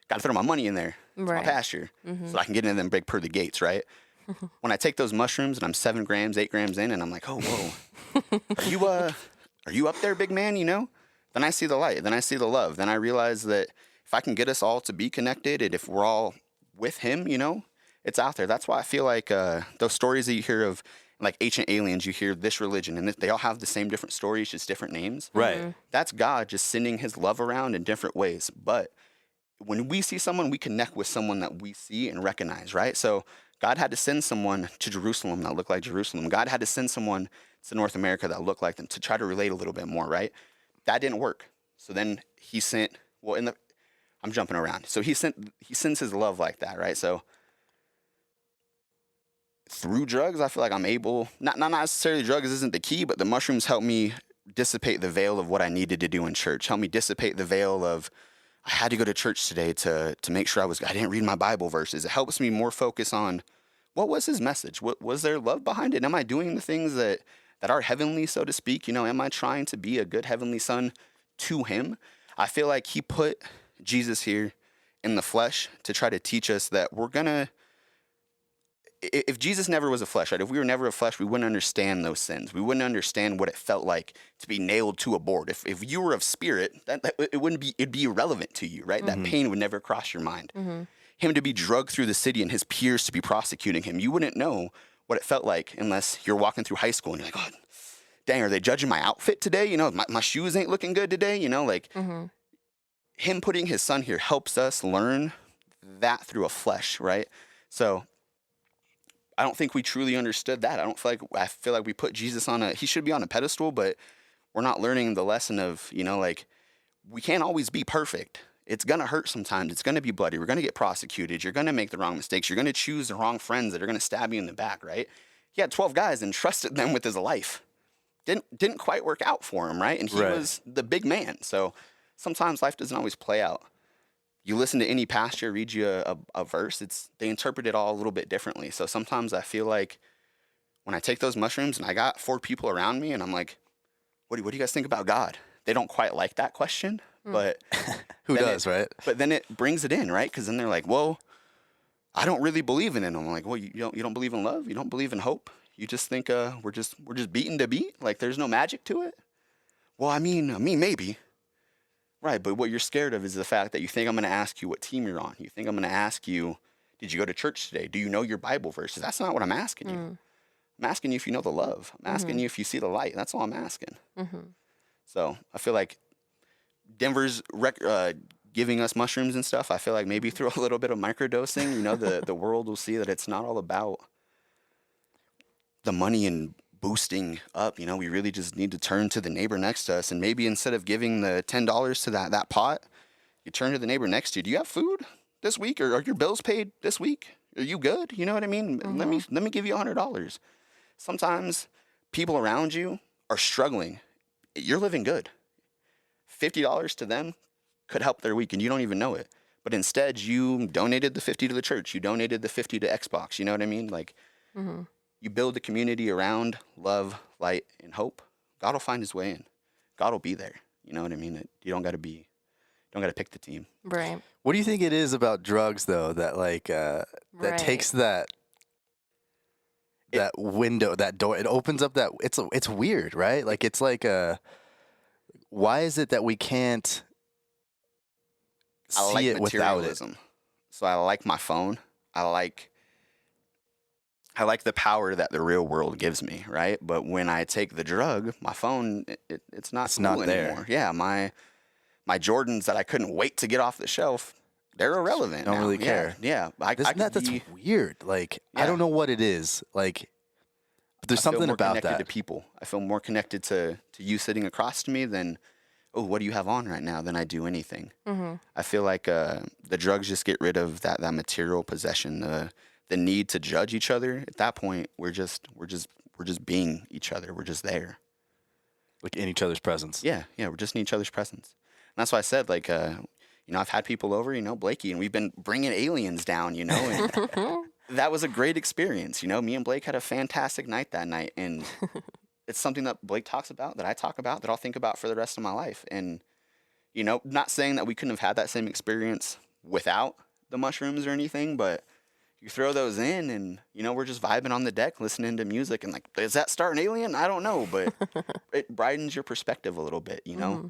gotta throw my money in there. It's my pasture. So I can get into them big pearly gates, right? When I take those mushrooms and I'm 7 grams, 8 grams in, and I'm like, oh, whoa, are you up there, big man, you know? Then I see the light. Then I see the love. Then I realize that if I can get us all to be connected, and if we're all with him, you know, it's out there. That's why I feel like those stories that you hear of, like ancient aliens, you hear this religion, and they all have the same different stories, just different names. Right. That's God just sending his love around in different ways. But when we see someone, we connect with someone that we see and recognize, right? So God had to send someone to Jerusalem that looked like Jerusalem. God had to send someone to North America that looked like them to try to relate a little bit more, right? That didn't work. So then he sent, I'm jumping around. So he sends his love like that, right? So through drugs, I feel like I'm able, not necessarily drugs isn't the key, but the mushrooms help me dissipate the veil of what I needed to do in church. Help me dissipate the veil of, I had to go to church today to make sure I didn't read my Bible verses. It helps me more focus on what was his message? What was there love behind it? Am I doing the things that are heavenly, so to speak? You know, am I trying to be a good heavenly son to him? I feel like he put Jesus here in the flesh to try to teach us that if Jesus never was a flesh, right? If we were never a flesh, we wouldn't understand those sins. We wouldn't understand what it felt like to be nailed to a board. If you were of spirit, it'd be irrelevant to you, right? That pain would never cross your mind. Him to be drugged through the city and his peers to be prosecuting him, you wouldn't know what it felt like unless you're walking through high school and you're like, oh, dang, are they judging my outfit today? You know, my shoes ain't looking good today. You know, like him putting his son here helps us learn that through a flesh, right? So I don't think we truly understood that. I feel like we put Jesus he should be on a pedestal, but we're not learning the lesson of, you know, like we can't always be perfect. It's going to hurt sometimes. It's going to be bloody. We're going to get prosecuted. You're going to make the wrong mistakes. You're going to choose the wrong friends that are going to stab you in the back, right? He had 12 guys and trusted them with his life. Didn't quite work out for him, right? And he was the big man. So sometimes life doesn't always play out. You listen to any pastor read you a verse, they interpret it all a little bit differently. So sometimes I feel like when I take those mushrooms and I got 4 people around me and I'm like, what do you guys think about God? They don't quite like that question, but who does, right? But then it brings it in, right? Because then they're like, well, I don't really believe in it. I'm like, well, you don't believe in love? You don't believe in hope? You just think we're just beating to beat? Like there's no magic to it? Well, I mean, maybe. Right, but what you're scared of is the fact that you think I'm going to ask you what team you're on. You think I'm going to ask you, did you go to church today? Do you know your Bible verses? That's not what I'm asking you. I'm asking you if you know the love. I'm asking you if you see the light. That's all I'm asking. So I feel like Denver's giving us mushrooms and stuff. I feel like maybe through a little bit of microdosing, you know, the world will see that it's not all about the money and boosting up. You know, we really just need to turn to the neighbor next to us, and maybe instead of giving the $10 to that pot, you turn to the neighbor next to you. Do you have food this week, or are your bills paid this week? Are you good? You know what I mean? Let me give you $100. Sometimes people around you are struggling. You're living good. $50 to them could help their week, and you don't even know it. But instead, you donated the 50 to the church. You donated the 50 to Xbox. You know what I mean? Like, you build a community around love, light, and hope. God will find his way in. God will be there. You know what I mean? You don't got to be don't got to pick the team. Right. What do you think it is about drugs though that that Right. takes that window, that door, it opens up that it's weird, right? Like it's like why is it that we can't I see like it without it? materialism. So I like my phone. I like the power that the real world gives me, right? But when I take the drug, my phone, it's not cool there anymore. Yeah, my Jordans that I couldn't wait to get off the shelf, they're irrelevant. Don't now. really care. Yeah, That's weird. Like I don't know what it is. Like, but there's something about that. I feel more connected to people. I feel more connected to you sitting across to me than, oh, what do you have on right now, than I do anything. Mm-hmm. I feel like the drugs just get rid of that material possession, the need to judge each other. At that point, we're just being each other. We're just there. Like in each other's presence. Yeah, we're just in each other's presence. And that's why I said, like, I've had people over, Blakey, and we've been bringing aliens down, and that was a great experience. Me and Blake had a fantastic night that night, and it's something that Blake talks about, that I talk about, that I'll think about for the rest of my life. And, not saying that we couldn't have had that same experience without the mushrooms or anything, but you throw those in and, we're just vibing on the deck, listening to music, and like, does that start an alien? I don't know, but it brightens your perspective a little bit, Mm-hmm.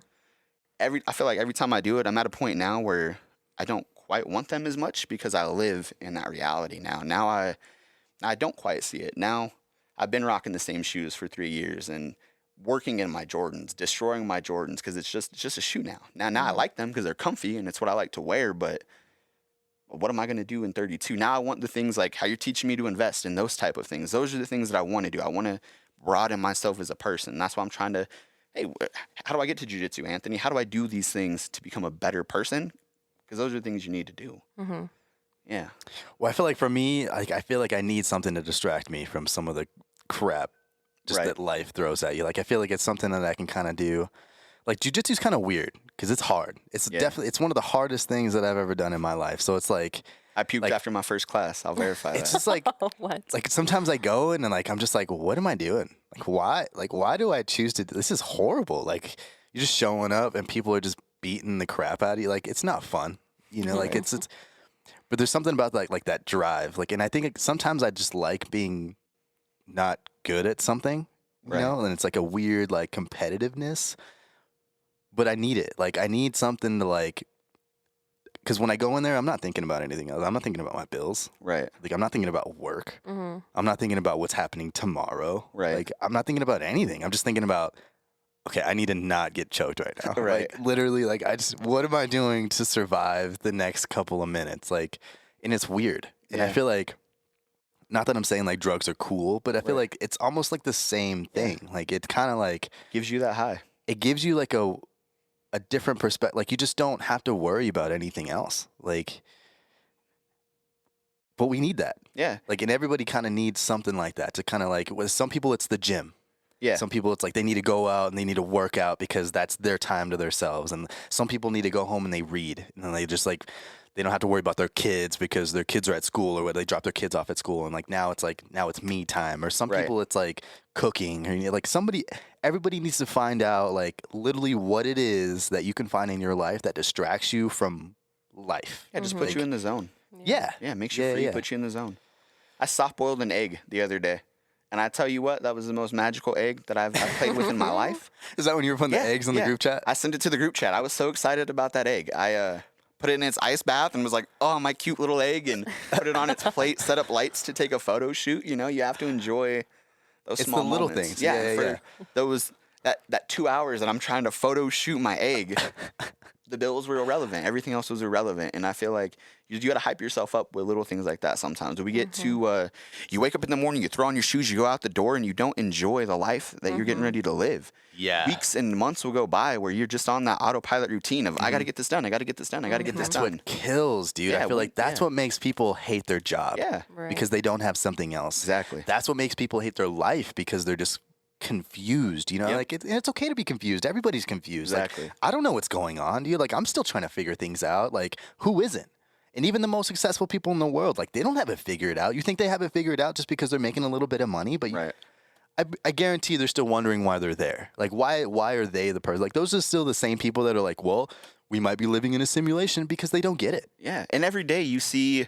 I feel like every time I do it, I'm at a point now where I don't quite want them as much because I live in that reality now. Now I don't quite see it. Now I've been rocking the same shoes for 3 years and working in my Jordans, destroying my Jordans because it's just a shoe now. Now I like them because they're comfy and it's what I like to wear, but what am I going to do in 32? Now I want the things like how you're teaching me to invest in those type of things. Those are the things that I want to do. I want to broaden myself as a person. That's why I'm trying to, hey, how do I get to jiu-jitsu, Anthony? How do I do these things to become a better person? Because those are the things you need to do. Mm-hmm. Yeah. Well, I feel like for me, like I feel like I need something to distract me from some of the crap just that life throws at you. Like I feel like it's something that I can kind of do. Like jiu-jitsu's kind of weird because it's hard. It's definitely, it's one of the hardest things that I've ever done in my life. So it's like, I puked after my first class. I'll verify that. it's just like, What? like sometimes I go in and like, I'm just like, what am I doing? Like, why do I choose to do this? Is horrible. Like you're just showing up and people are just beating the crap out of you. Like it's not fun, like it's, but there's something about like that drive. Like, and I think sometimes I just like being not good at something, and it's like a weird, like competitiveness, but I need it. Like I need something to like, because when I go in there, I'm not thinking about anything else. I'm not thinking about my bills. Right. Like I'm not thinking about work. Mm-hmm. I'm not thinking about what's happening tomorrow. Right. Like I'm not thinking about anything. I'm just thinking about, okay, I need to not get choked right now. Right. Like literally, like what am I doing to survive the next couple of minutes? Like, and it's weird. And I feel like, not that I'm saying like drugs are cool, but I feel like it's almost like the same thing. Like it kind of like gives you that high. It gives you like a different perspective. Like you just don't have to worry about anything else. Like, but we need that. Yeah. Like, and everybody kind of needs something like that to kind of like, with some people it's the gym. Yeah. Some people it's like they need to go out and they need to work out because that's their time to themselves. And some people need to go home and they read. And then they just like, they don't have to worry about their kids because their kids are at school or they drop their kids off at school. And like now it's me time. Or some people it's like cooking or like everybody needs to find out like literally what it is that you can find in your life that distracts you from life. Yeah, just put you in the zone. Yeah. Yeah, makes you free, put you in the zone. I soft boiled an egg the other day. And I tell you what, that was the most magical egg that I've played with in my life. Is that when you were putting the eggs in the group chat? I sent it to the group chat. I was so excited about that egg. I put it in its ice bath and was like, oh, my cute little egg, and put it on its plate, set up lights to take a photo shoot. You have to enjoy those small the little moments. things. Yeah. Those that 2 hours that I'm trying to photo shoot my egg, the bills were irrelevant. Everything else was irrelevant. And I feel like you got to hype yourself up with little things like that sometimes. We get to, you wake up in the morning, you throw on your shoes, you go out the door, and you don't enjoy the life that you're getting ready to live. Yeah. Weeks and months will go by where you're just on that autopilot routine of, I got to get this done, I got to get this done, I got to get this done. What kills, dude. I feel like that's what makes people hate their job. Yeah. Right. Because they don't have something else. Exactly. That's what makes people hate their life because they're just confused, like it's okay to be confused. Everybody's confused. Exactly. Like, I don't know what's going on, dude. Like I'm still trying to figure things out. Like who isn't? And even the most successful people in the world, like they don't have it figured out. You think they have it figured out just because they're making a little bit of money, but I guarantee they're still wondering why they're there. Like why are they the person? Like those are still the same people that are like, well, we might be living in a simulation because they don't get it. Yeah, and every day you see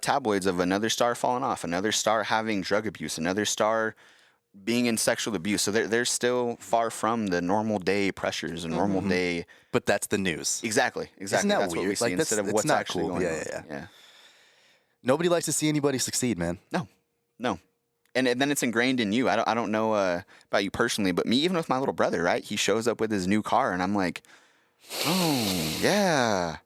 tabloids of another star falling off, another star having drug abuse, another star being in sexual abuse. So they're still far from the normal day pressures and normal day. But that's the news. Exactly. Isn't that that's weird? what we see instead of what's not actually cool. going on. Yeah. Nobody likes to see anybody succeed, man. No. And then it's ingrained in you. I don't know about you personally, but me, even with my little brother, right? He shows up with his new car, and I'm like, oh, yeah.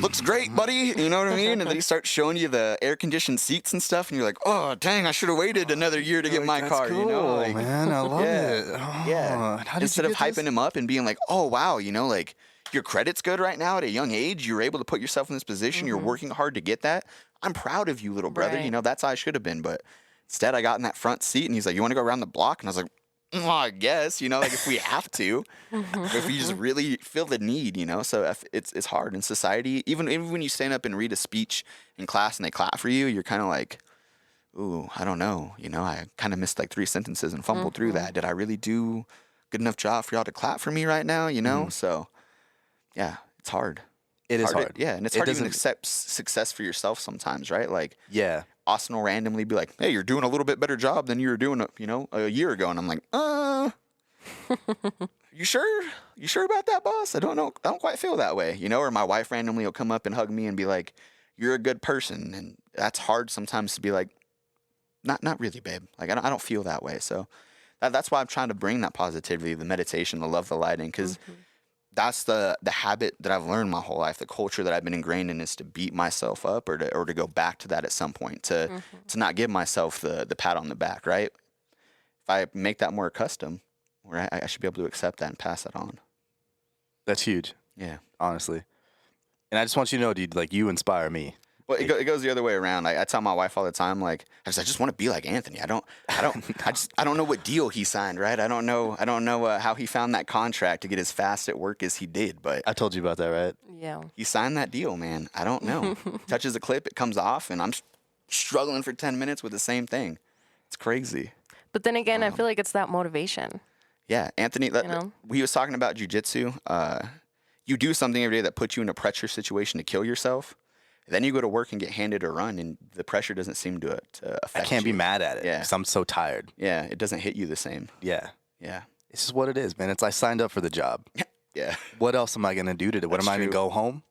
Looks great, buddy. You know what I mean? And then he starts showing you the air-conditioned seats and stuff, and you're like, oh, dang, I should have waited another year to get my car. Cool, you know, like, man, I love it. Oh, yeah. Instead of hyping him up and being like, oh, wow, you know, like, your credit's good right now at a young age. You're able to put yourself in this position. You're working hard to get that. I'm proud of you, little brother. Right. You know, that's how I should have been. But instead, I got in that front seat, and he's like, you want to go around the block? And I was like, well, I guess, you know, like if we have to, if we just really feel the need, you know. So it's hard in society. Even when you stand up and read a speech in class and they clap for you, you're kind of like, ooh, I don't know. You know, I kind of missed like 3 sentences and fumbled through that. Did I really do a good enough job for y'all to clap for me right now? You know, so yeah, it's hard. It is hard. Yeah, and it's hard to even accept success for yourself sometimes, right? Like, yeah. Austin will randomly be like, hey, you're doing a little bit better job than you were doing, a year ago. And I'm like, you sure? You sure about that, boss? I don't know. I don't quite feel that way, you know? Or my wife randomly will come up and hug me and be like, you're a good person. And that's hard sometimes to be like, not really, babe. Like, I don't feel that way. So that's why I'm trying to bring that positivity, the meditation, the love, the lighting, because that's the habit that I've learned my whole life. The culture that I've been ingrained in is to beat myself up or to go back to that at some point, to not give myself the pat on the back, right? If I make that more custom, right, I should be able to accept that and pass that on. That's huge. Yeah. Honestly. And I just want you to know, dude, like, you inspire me. Well, it goes the other way around. I tell my wife all the time, like, I just want to be like Anthony. I don't know what deal he signed, right? I don't know how he found that contract to get as fast at work as he did, but I told you about that, right? Yeah. he signed that deal, man. I don't know. Touches a clip, it comes off, and I'm struggling for 10 minutes with the same thing. It's crazy. But then again, I feel like it's that motivation. Yeah, Anthony, he was talking about jujitsu. You do something every day that puts you in a pressure situation to kill yourself. Then you go to work and get handed a run, and the pressure doesn't seem to affect you. I can't be mad at it. Yeah. Because I'm so tired. Yeah, it doesn't hit you the same. Yeah. Yeah. It's just what it is, man. I signed up for the job. Yeah. What else am I going to do today? What am I going to go home?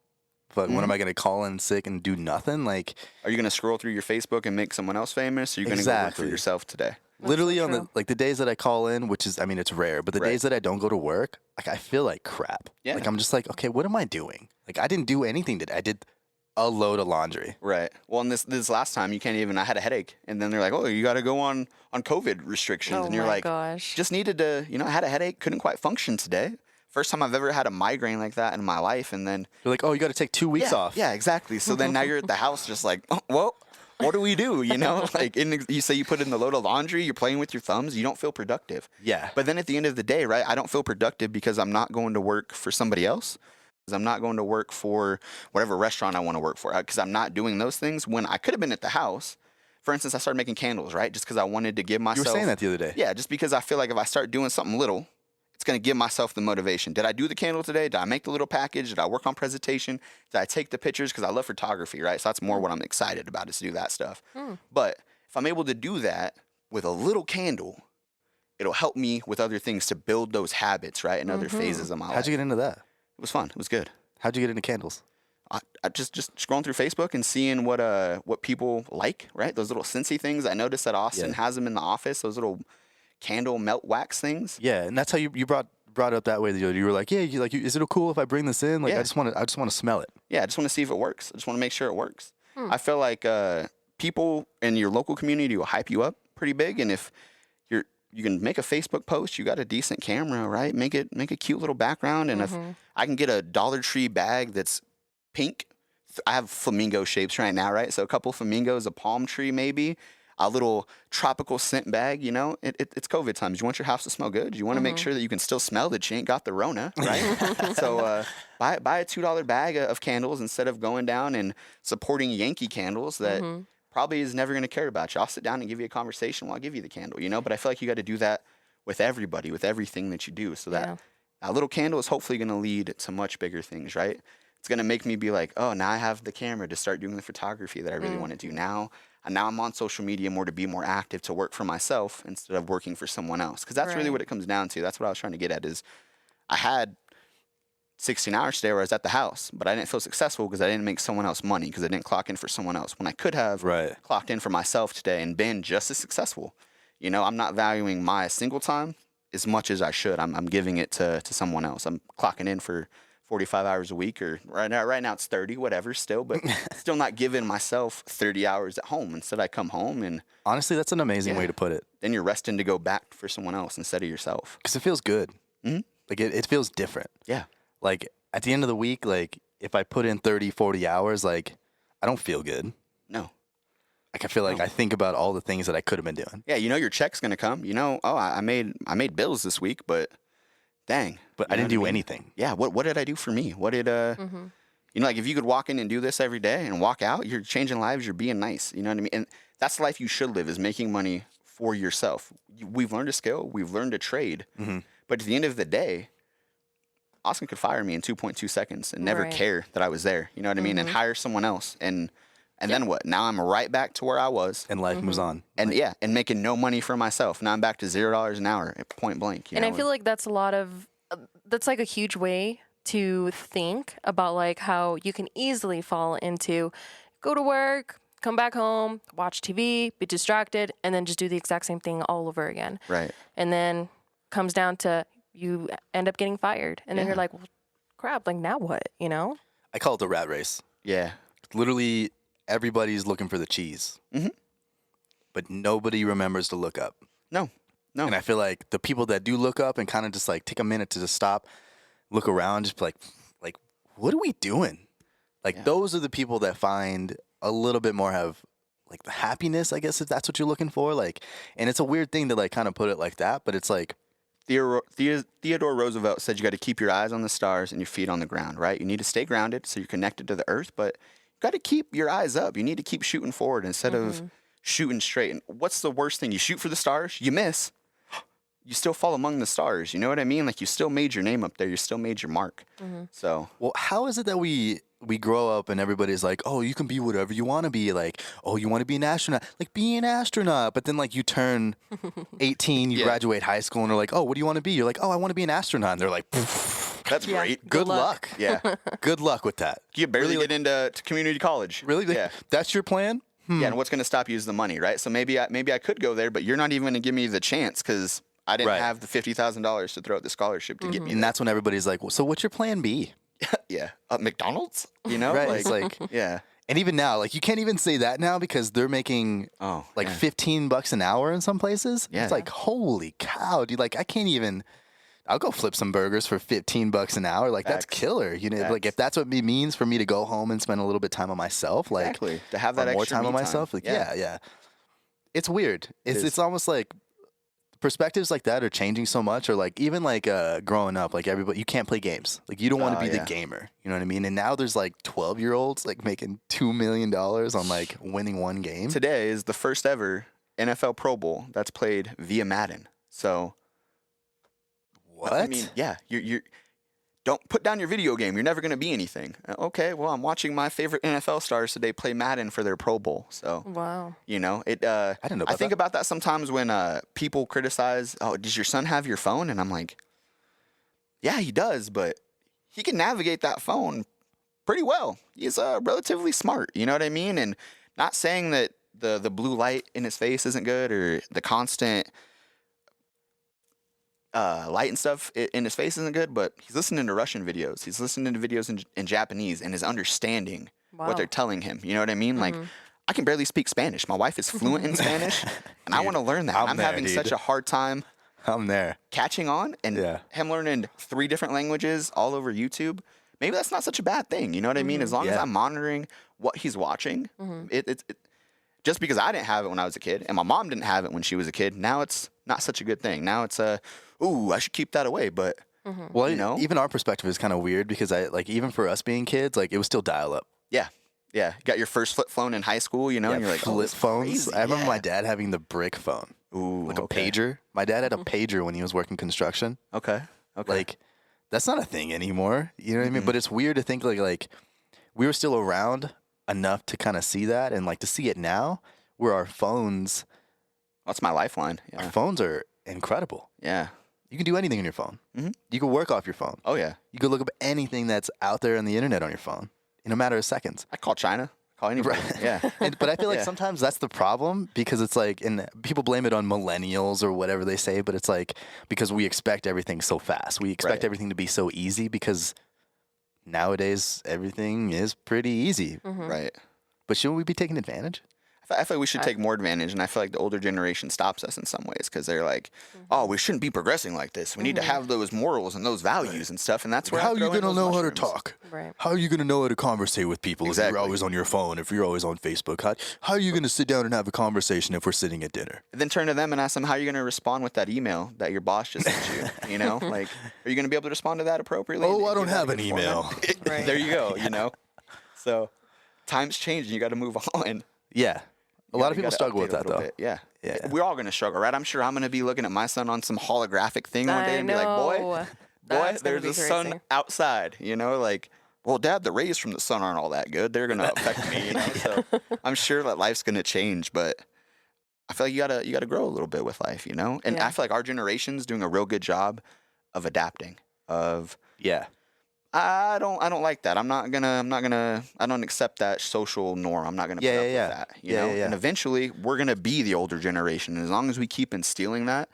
But when am I going to call in sick and do nothing? Like, are you going to scroll through your Facebook and make someone else famous? Or are you going to go work for yourself today? Literally on the days that I call in, which is, I mean, it's rare, but the days that I don't go to work, like, I feel like crap. Yeah. Like, I'm just like, okay, what am I doing? Like, I didn't do anything today. I did a load of laundry. Right. Well, and this last time, you can't even, I had a headache. And then they're like, oh, you got to go on COVID restrictions. And you're like, gosh. Just needed to, I had a headache, couldn't quite function today. First time I've ever had a migraine like that in my life. And then you're like, oh, you got to take 2 weeks off. Yeah, exactly. So then now you're at the house just like, oh, well, what do we do? Like you say you put in the load of laundry, you're playing with your thumbs, you don't feel productive. Yeah. But then at the end of the day, right, I don't feel productive because I'm not going to work for somebody else. I'm not going to work for whatever restaurant I want to work for because I'm not doing those things when I could have been at the house. For instance, I started making candles, right? Just because I wanted to give myself. You were saying that the other day. Yeah, just because I feel like if I start doing something little, it's going to give myself the motivation. Did I do the candle today? Did I make the little package? Did I work on presentation? Did I take the pictures? Because I love photography, right? So that's more what I'm excited about is to do that stuff. But if I'm able to do that with a little candle, it'll help me with other things to build those habits, right? In other phases of my life. How'd you get into that? It was fun. It was good. How'd you get into candles? I just scrolling through Facebook and seeing what people like, right? Those little Scentsy things. I noticed that Austin has them in the office. Those little candle melt wax things. Yeah, and that's how you brought it up that way. You were like, is it cool if I bring this in? Like, I just want to smell it. Yeah, I just want to see if it works. I just want to make sure it works. I feel like people in your local community will hype you up pretty big, and if you can make a Facebook post, you got a decent camera, right? Make a cute little background, and if I can get a Dollar Tree bag that's pink. I have flamingo shapes right now, right? So a couple flamingos, a palm tree maybe, a little tropical scent bag, it's COVID times. You want your house to smell good. You want to make sure that you can still smell that you ain't got the Rona, right? So buy a $2 bag of candles instead of going down and supporting Yankee Candles that probably is never going to care about you. I'll sit down and give you a conversation while I give you the candle, but I feel like you got to do that with everybody, with everything that you do so that That little candle is hopefully going to lead to much bigger things, right? It's going to make me be like, oh, now I have the camera to start doing the photography that I really want to do now. And now I'm on social media more to be more active, to work for myself instead of working for someone else. Because that's really what it comes down to. That's what I was trying to get at is I had 16 hours today where I was at the house, but I didn't feel successful because I didn't make someone else money because I didn't clock in for someone else when I could have clocked in for myself today and been just as successful. You know, I'm not valuing my single time as much as I should. I'm giving it to someone else. I'm clocking in for 45 hours a week, or right now it's 30, whatever still, but still not giving myself 30 hours at home. Instead, I come home and... Honestly, that's an amazing way to put it. Then you're resting to go back for someone else instead of yourself. Because it feels good. Mm-hmm. Like, it feels different. Yeah. Like, at the end of the week, like, if I put in 30, 40 hours, like, I don't feel good. No. Like, I feel like I think about all the things that I could have been doing. Yeah, you know your check's going to come. You know, oh, I made bills this week, but... Dang. But I didn't do anything. Yeah. What did I do for me? What did, you know, like if you could walk in and do this every day and walk out, you're changing lives, you're being nice. You know what I mean? And that's the life you should live, is making money for yourself. We've learned a skill. We've learned a trade. Mm-hmm. But at the end of the day, Austin could fire me in 2.2 seconds and never care that I was there. You know what I mean? And hire someone else. And then what? Now I'm right back to where I was. And life moves on. And and making no money for myself. Now I'm back to $0 an hour at point blank. You know? I feel like that's that's like a huge way to think about like how you can easily fall into go to work, come back home, watch TV, be distracted, and then just do the exact same thing all over again. Right. And then comes down to you end up getting fired. And then you're like, well, crap, like now what, you know? I call it the rat race. Yeah. Literally everybody's looking for the cheese. Mm-hmm. But nobody remembers to look up. No. And I feel like the people that do look up and kind of just like take a minute to just stop, look around, just be like, what are we doing? Like those are the people that find a little bit more have like the happiness, I guess, if that's what you're looking for. Like, and it's a weird thing to like kind of put it like that, but it's like Theodore Roosevelt said you got to keep your eyes on the stars and your feet on the ground, right? You need to stay grounded so you're connected to the earth, but you got to keep your eyes up. You need to keep shooting forward instead of shooting straight. And what's the worst thing? You shoot for the stars, you miss. You still fall among the stars. You know what I mean? Like you still made your name up there. You still made your mark. Mm-hmm. So, well, how is it that we grow up and everybody's like, oh, you can be whatever you want to be. Like, oh, you want to be an astronaut? Like, be an astronaut. But then, like, you turn 18, you graduate high school, and they're like, oh, what do you want to be? You're like, oh, I want to be an astronaut. And they're like, that's great. Good luck. Yeah. Good luck with that. You barely get into community college. Really? Yeah. That's your plan? Yeah. And what's going to stop you is the money, right? So maybe I could go there, but you're not even going to give me the chance because I didn't have the $50,000 to throw at the scholarship to get me. And that's when everybody's like, well, so what's your plan B? Yeah. McDonald's? You know? Right. Like, it's like, yeah. And even now, like, you can't even say that now because they're making $15 an hour in some places. Yeah. It's like, holy cow, dude. Like, I can't even, I'll go flip some burgers for $15 an hour. Like, that's killer. You know, like, if that's what it means for me to go home and spend a little bit of time on myself, like, to have that extra more time on myself. Like, yeah. It's weird. It's almost like, perspectives like that are changing so much, or like even like growing up, like everybody, you can't play games. Like you don't want to be the gamer. You know what I mean? And now there's like 12-year-olds like making $2 million on like winning one game. Today is the first ever NFL Pro Bowl that's played via Madden. So what? I mean, yeah, you're don't put down your video game. You're never going to be anything. Okay, well, I'm watching my favorite NFL stars today play Madden for their Pro Bowl. So, wow. You know, I didn't know about I think about that sometimes when people criticize, oh, does your son have your phone? And I'm like, yeah, he does, but he can navigate that phone pretty well. He's relatively smart. You know what I mean? And not saying that the blue light in his face isn't good or the constant light and stuff in his face isn't good, but he's listening to Russian videos. He's listening to videos in Japanese and is understanding what they're telling him. You know what I mean? Like, I can barely speak Spanish. My wife is fluent in Spanish, and I want to learn that. I'm having such a hard time catching on, and him learning 3 different languages all over YouTube. Maybe that's not such a bad thing. You know what I mean? As long as I'm monitoring what he's watching, it just because I didn't have it when I was a kid, and my mom didn't have it when she was a kid, now it's not such a good thing. Now it's ooh, I should keep that away, but well, you know, even our perspective is kind of weird because even for us being kids, like it was still dial up. Yeah. Got your first flip phone in high school, you know, and you're like, flip phones. Crazy. I remember my dad having the brick phone. Ooh, like a pager. My dad had a pager when he was working construction. Okay. Like that's not a thing anymore. You know what I mean? But it's weird to think like we were still around enough to kind of see that, and like to see it now where our phones. That's my lifeline. Yeah. Our phones are incredible. Yeah. You can do anything on your phone. You can work off your phone. Oh, yeah. You can look up anything that's out there on the internet on your phone in a matter of seconds. I call China. Call anybody. Yeah. But I feel like sometimes that's the problem, because it's like, and people blame it on millennials or whatever they say, but it's like, because we expect everything so fast. We expect everything to be so easy, because nowadays everything is pretty easy. Right. But shouldn't we be taking advantage? I feel like we should take more advantage, and I feel like the older generation stops us in some ways, because they're like, "Oh, we shouldn't be progressing like this. We need to have those morals and those values and stuff." And that's where how are you going to know how to talk? Right. How are you going to know how to conversate with people if you're always on your phone? If you're always on Facebook, how are you going to sit down and have a conversation if we're sitting at dinner? And then turn to them and ask them, "How are you going to respond with that email that your boss just sent you? You know, like, are you going to be able to respond to that appropriately?" Oh, I don't have an email. Right. There you go. You know, so times change, and you got to move on. Yeah. A lot of people struggle with that, though. Yeah. We're all going to struggle, right? I'm sure I'm going to be looking at my son on some holographic thing one day and be like, boy, there's a sun outside, you know, like, well, Dad, the rays from the sun aren't all that good. They're going to affect me, you know. So I'm sure that life's going to change, but I feel like you got to grow a little bit with life, you know? And I feel like our generation's doing a real good job of adapting, I don't like that. I don't accept that social norm. I'm not gonna put up with that. You know? And eventually we're gonna be the older generation. And as long as we keep instilling that,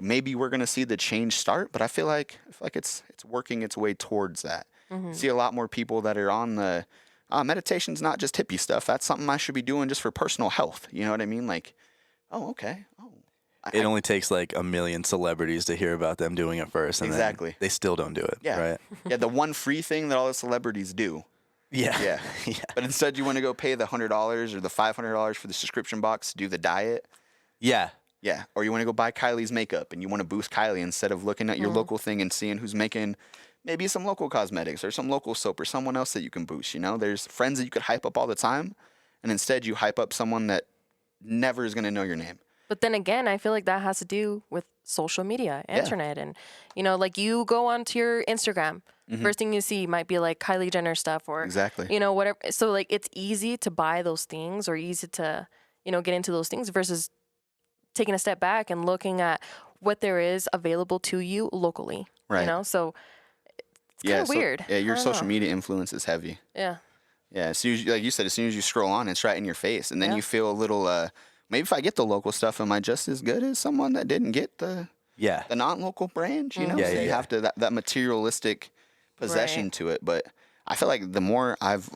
maybe we're gonna see the change start. But I feel like it's working its way towards that. See a lot more people that are on the meditation's not just hippie stuff. That's something I should be doing just for personal health. You know what I mean? Like, oh, okay. Oh. It only takes like a million celebrities to hear about them doing it first, and then they still don't do it. Yeah. Right? Yeah, the one free thing that all the celebrities do. Yeah. But instead, you want to go pay the $100 or the $500 for the subscription box to do the diet. Yeah. Or you want to go buy Kylie's makeup, and you want to boost Kylie instead of looking at your local thing and seeing who's making maybe some local cosmetics or some local soap or someone else that you can boost. You know, there's friends that you could hype up all the time, and instead you hype up someone that never is going to know your name. But then again, I feel like that has to do with social media, internet. And, you know, like you go onto your Instagram, first thing you see might be like Kylie Jenner stuff or, you know, whatever. So like it's easy to buy those things or easy to, you know, get into those things versus taking a step back and looking at what there is available to you locally. Right. You know, so it's kind of weird. Yeah, your social media influence is heavy. Yeah. Yeah, as soon as like you said, as soon as you scroll on, it's right in your face. And then you feel a little... maybe if I get the local stuff, am I just as good as someone that didn't get the non-local brand? You know, so you have to that materialistic possession to it. But I feel like the more I've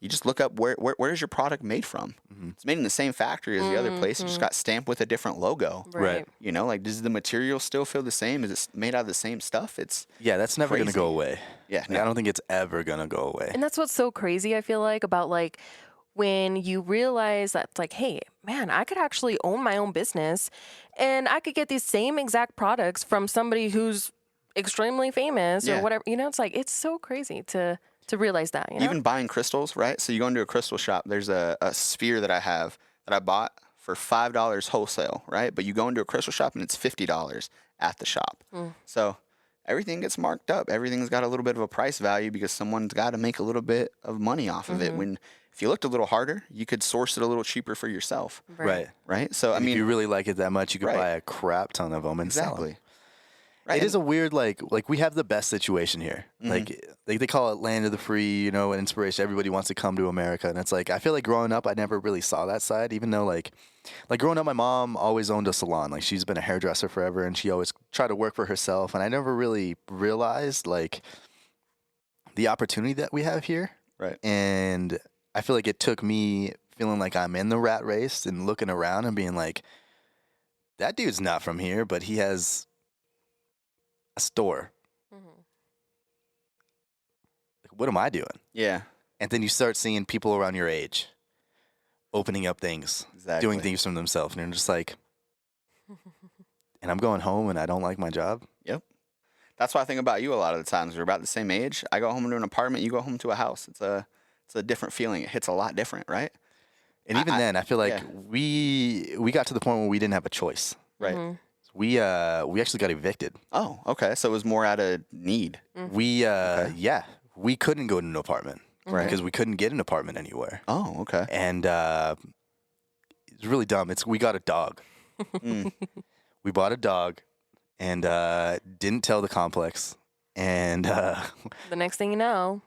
you just look up where is your product made from? It's made in the same factory as the other place. It just got stamped with a different logo. Right. You know, like does the material still feel the same? Is it made out of the same stuff? That's never going to go away. Yeah, I don't think it's ever going to go away. And that's what's so crazy, I feel like, about like when you realize that it's like, hey, man, I could actually own my own business and I could get these same exact products from somebody who's extremely famous or whatever. You know, it's like, it's so crazy to realize that. You know? Even buying crystals, right? So you go into a crystal shop. There's a sphere that I have that I bought for $5 wholesale, right? But you go into a crystal shop and it's $50 at the shop. So everything gets marked up. Everything's got a little bit of a price value because someone's got to make a little bit of money off of it. If you looked a little harder, you could source it a little cheaper for yourself. Right. So, I mean, if you really like it that much, you could buy a crap ton of them and sell them. Right. It is a weird, like we have the best situation here. Like they call it land of the free, you know, and inspiration. Everybody wants to come to America. And it's like, I feel like growing up, I never really saw that side, even though like growing up, my mom always owned a salon. Like she's been a hairdresser forever and she always tried to work for herself. And I never really realized like the opportunity that we have here. Right. And I feel like it took me feeling like I'm in the rat race and looking around and being like, that dude's not from here, but he has a store. What am I doing? Yeah. And then you start seeing people around your age opening up things, doing things from themselves. And you're just like, and I'm going home and I don't like my job. Yep. That's why I think about you a lot of the times. We're about the same age. I go home to an apartment. You go home to a house. It's a different feeling. It hits a lot different, right? And even then, I feel like we got to the point where we didn't have a choice. Right. We actually got evicted. Oh, okay. So it was more out of need. Yeah, we couldn't go to an apartment because we couldn't get an apartment anywhere. Oh, okay. And it's really dumb. We got a dog. We bought a dog and didn't tell the complex. And the next thing you know,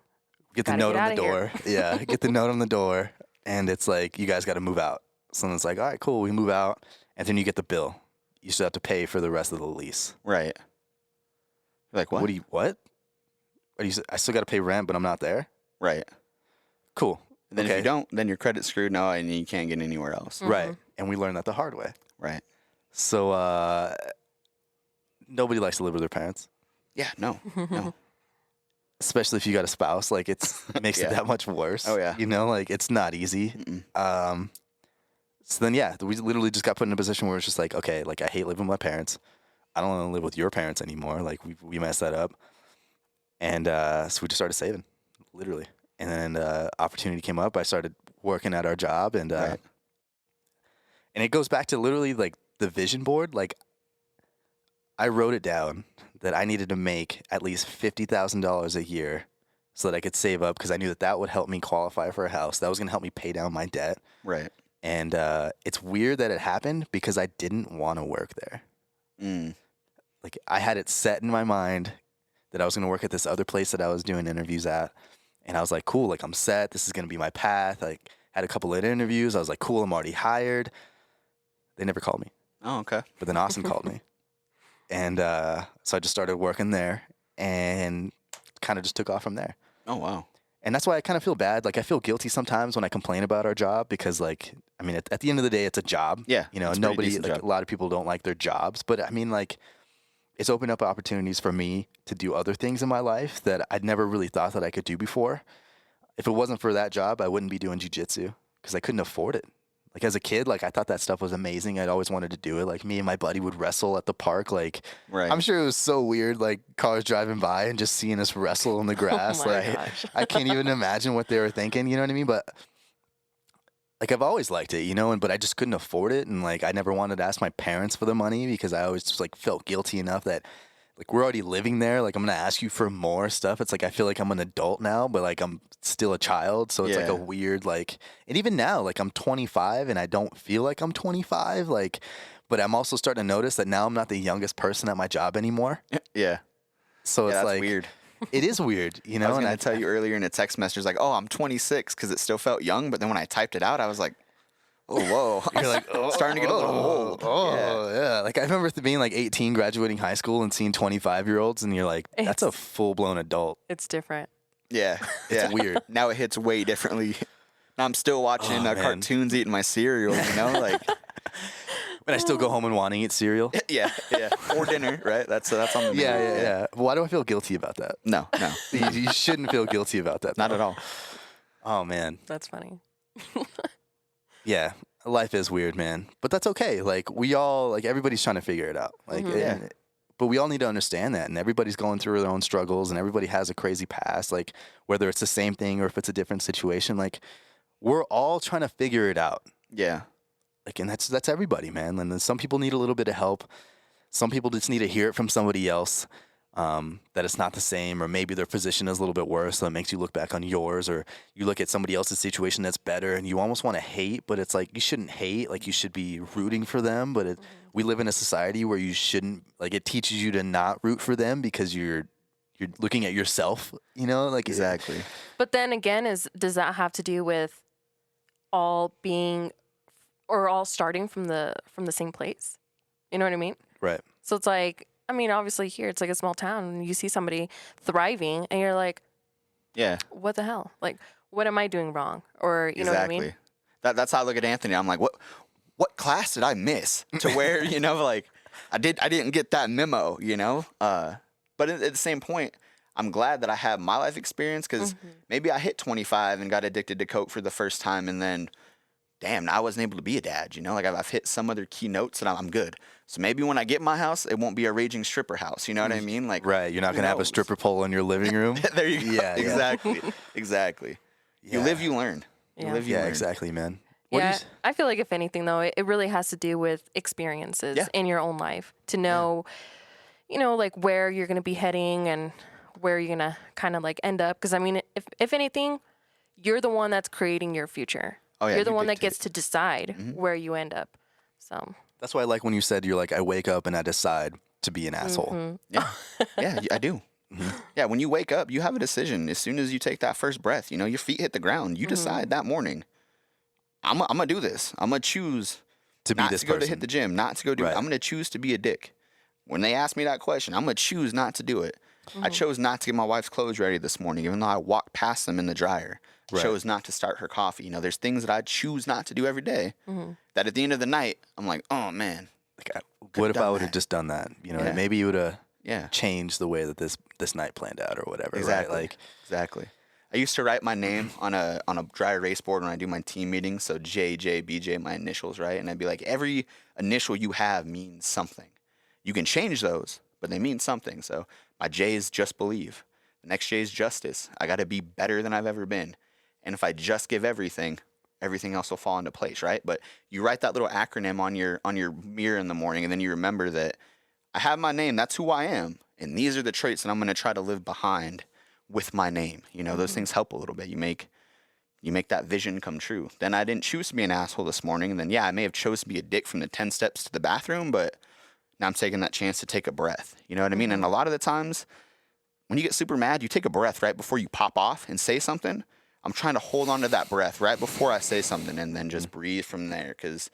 get the note on the door. Yeah, get the note on the door. And it's like, you guys got to move out. So it's like, all right, cool. We move out. And then you get the bill. You still have to pay for the rest of the lease. Right. You're like, what? What? I still got to pay rent, but I'm not there? Right. Cool. And then if you don't, then your credit's screwed now and you can't get anywhere else. Right. And we learned that the hard way. Right. So nobody likes to live with their parents. Yeah, no. Especially if you got a spouse. Like, it makes it that much worse. Oh, yeah. You know, like, it's not easy. So then, we literally just got put in a position where it's just like, okay, like, I hate living with my parents. I don't want to live with your parents anymore. Like, we messed that up. And so we just started saving, literally. And then opportunity came up. I started working at our job. And and it goes back to literally, like, the vision board. Like, I wrote it down that I needed to make at least $50,000 a year so that I could save up, because I knew that would help me qualify for a house. That was going to help me pay down my debt. Right. And it's weird that it happened because I didn't want to work there. Like, I had it set in my mind that I was going to work at this other place that I was doing interviews at. And I was like, cool, like, I'm set. This is going to be my path. Like, had a couple of interviews. I was like, cool, I'm already hired. They never called me. Oh, okay. But then Austin called me. And so I just started working there and kind of just took off from there. Oh, wow. And that's why I kind of feel bad. Like, I feel guilty sometimes when I complain about our job because, like, I mean, at the end of the day, it's a job. Yeah. You know, nobody, like, a lot of people don't like their jobs. But, I mean, like, it's opened up opportunities for me to do other things in my life that I'd never really thought that I could do before. If it wasn't for that job, I wouldn't be doing jiu-jitsu because I couldn't afford it. Like, as a kid, like, I thought that stuff was amazing. I'd always wanted to do it. Like, me and my buddy would wrestle at the park. Like, I'm sure it was so weird, like, cars driving by and just seeing us wrestle in the grass. Gosh. I can't even imagine what they were thinking, you know what I mean? But, like, I've always liked it, you know, but I just couldn't afford it. And, like, I never wanted to ask my parents for the money because I always just, like, felt guilty enough that, like, we're already living there. Like, I'm going to ask you for more stuff. It's like I feel like I'm an adult now, but, like, I'm still a child. So it's like a weird, like, and even now, like, I'm 25 and I don't feel like I'm 25. Like, but I'm also starting to notice that now I'm not the youngest person at my job anymore. Yeah. So it's that's like weird. It is weird, you know. I was going to tell you earlier in a text message, like, oh, I'm 26 because it still felt young. But then when I typed it out, I was like, oh, whoa. You're like, starting to get a little old. Yeah. Like, I remember being like 18, graduating high school and seeing 25-year-olds, and you're like, that's a full-blown adult. It's different. Yeah. It's weird. Now it hits way differently. Now I'm still watching cartoons, eating my cereal, you know? Like, but I still go home and want to eat cereal. Yeah. Or dinner, right? That's on the menu. Yeah. Why do I feel guilty about that? No. You shouldn't feel guilty about that. Not at all. Oh, man. That's funny. Yeah. Life is weird, man. But that's okay. Like, everybody's trying to figure it out. Like, but we all need to understand that. And everybody's going through their own struggles and everybody has a crazy past. Like, whether it's the same thing or if it's a different situation, like, we're all trying to figure it out. Yeah. Like, and that's everybody, man. And then some people need a little bit of help. Some people just need to hear it from somebody else. That it's not the same, or maybe their position is a little bit worse, so it makes you look back on yours, or you look at somebody else's situation that's better and you almost want to hate, but it's like you shouldn't hate, like you should be rooting for them, but we live in a society where you shouldn't, like, it teaches you to not root for them because you're looking at yourself, you know, like exactly. But then again, does that have to do with all starting from the same place? You know what I mean? Right. So it's like, I mean, obviously here it's like a small town and you see somebody thriving and you're like, yeah, what the hell? Like, what am I doing wrong? Or, you know what I mean? That's how I look at Anthony. I'm like, what class did I miss to where, you know, like I didn't get that memo, you know? But at the same point, I'm glad that I have my life experience because maybe I hit 25 and got addicted to Coke for the first time and then, damn, now I wasn't able to be a dad, you know? Like I've hit some other key notes and I'm good. So maybe when I get my house, it won't be a raging stripper house. You know what I mean? Like, right. You're not going to have a stripper pole in your living room. There you go. Yeah, exactly. Exactly. Yeah. You live, you learn. Yeah. You live, you learn. Exactly, man. Yeah, I feel like if anything, though, it really has to do with experiences in your own life to know, like where you're going to be heading and where you're going to kind of like end up. Because I mean, if anything, you're the one that's creating your future. Oh, yeah, you're the one that gets to decide where you end up. So that's why I like when you said you're like, I wake up and I decide to be an asshole. Yeah, I do. Yeah, when you wake up, you have a decision. As soon as you take that first breath, your feet hit the ground. You decide that morning, I'm gonna do this. I'm gonna choose to be not this to go person. to hit the gym, not to go do it. I'm gonna choose to be a dick. When they ask me that question, I'm gonna choose not to do it. I chose not to get my wife's clothes ready this morning, even though I walked past them in the dryer. Chose not to start her coffee. There's things that I choose not to do every day. That at the end of the night, I'm like, oh man, what if I would have just done that? Maybe you would have changed the way that this night planned out or whatever. Exactly. Right? Exactly. I used to write my name on a dry erase board when I do my team meetings. So JJ, BJ, my initials, right? And I'd be like, every initial you have means something. You can change those, but they mean something. So my J is just believe. The next J is justice. I got to be better than I've ever been. And if I just give everything else will fall into place, right? But you write that little acronym on your mirror in the morning, and then you remember that I have my name. That's who I am. And these are the traits that I'm going to try to live behind with my name. Those things help a little bit. You make that vision come true. Then I didn't choose to be an asshole this morning. And then, I may have chose to be a dick from the 10 steps to the bathroom, but now I'm taking that chance to take a breath. You know what I mean? And a lot of the times when you get super mad, you take a breath right before you pop off and say something. I'm trying to hold on to that breath right before I say something and then just breathe from there. Because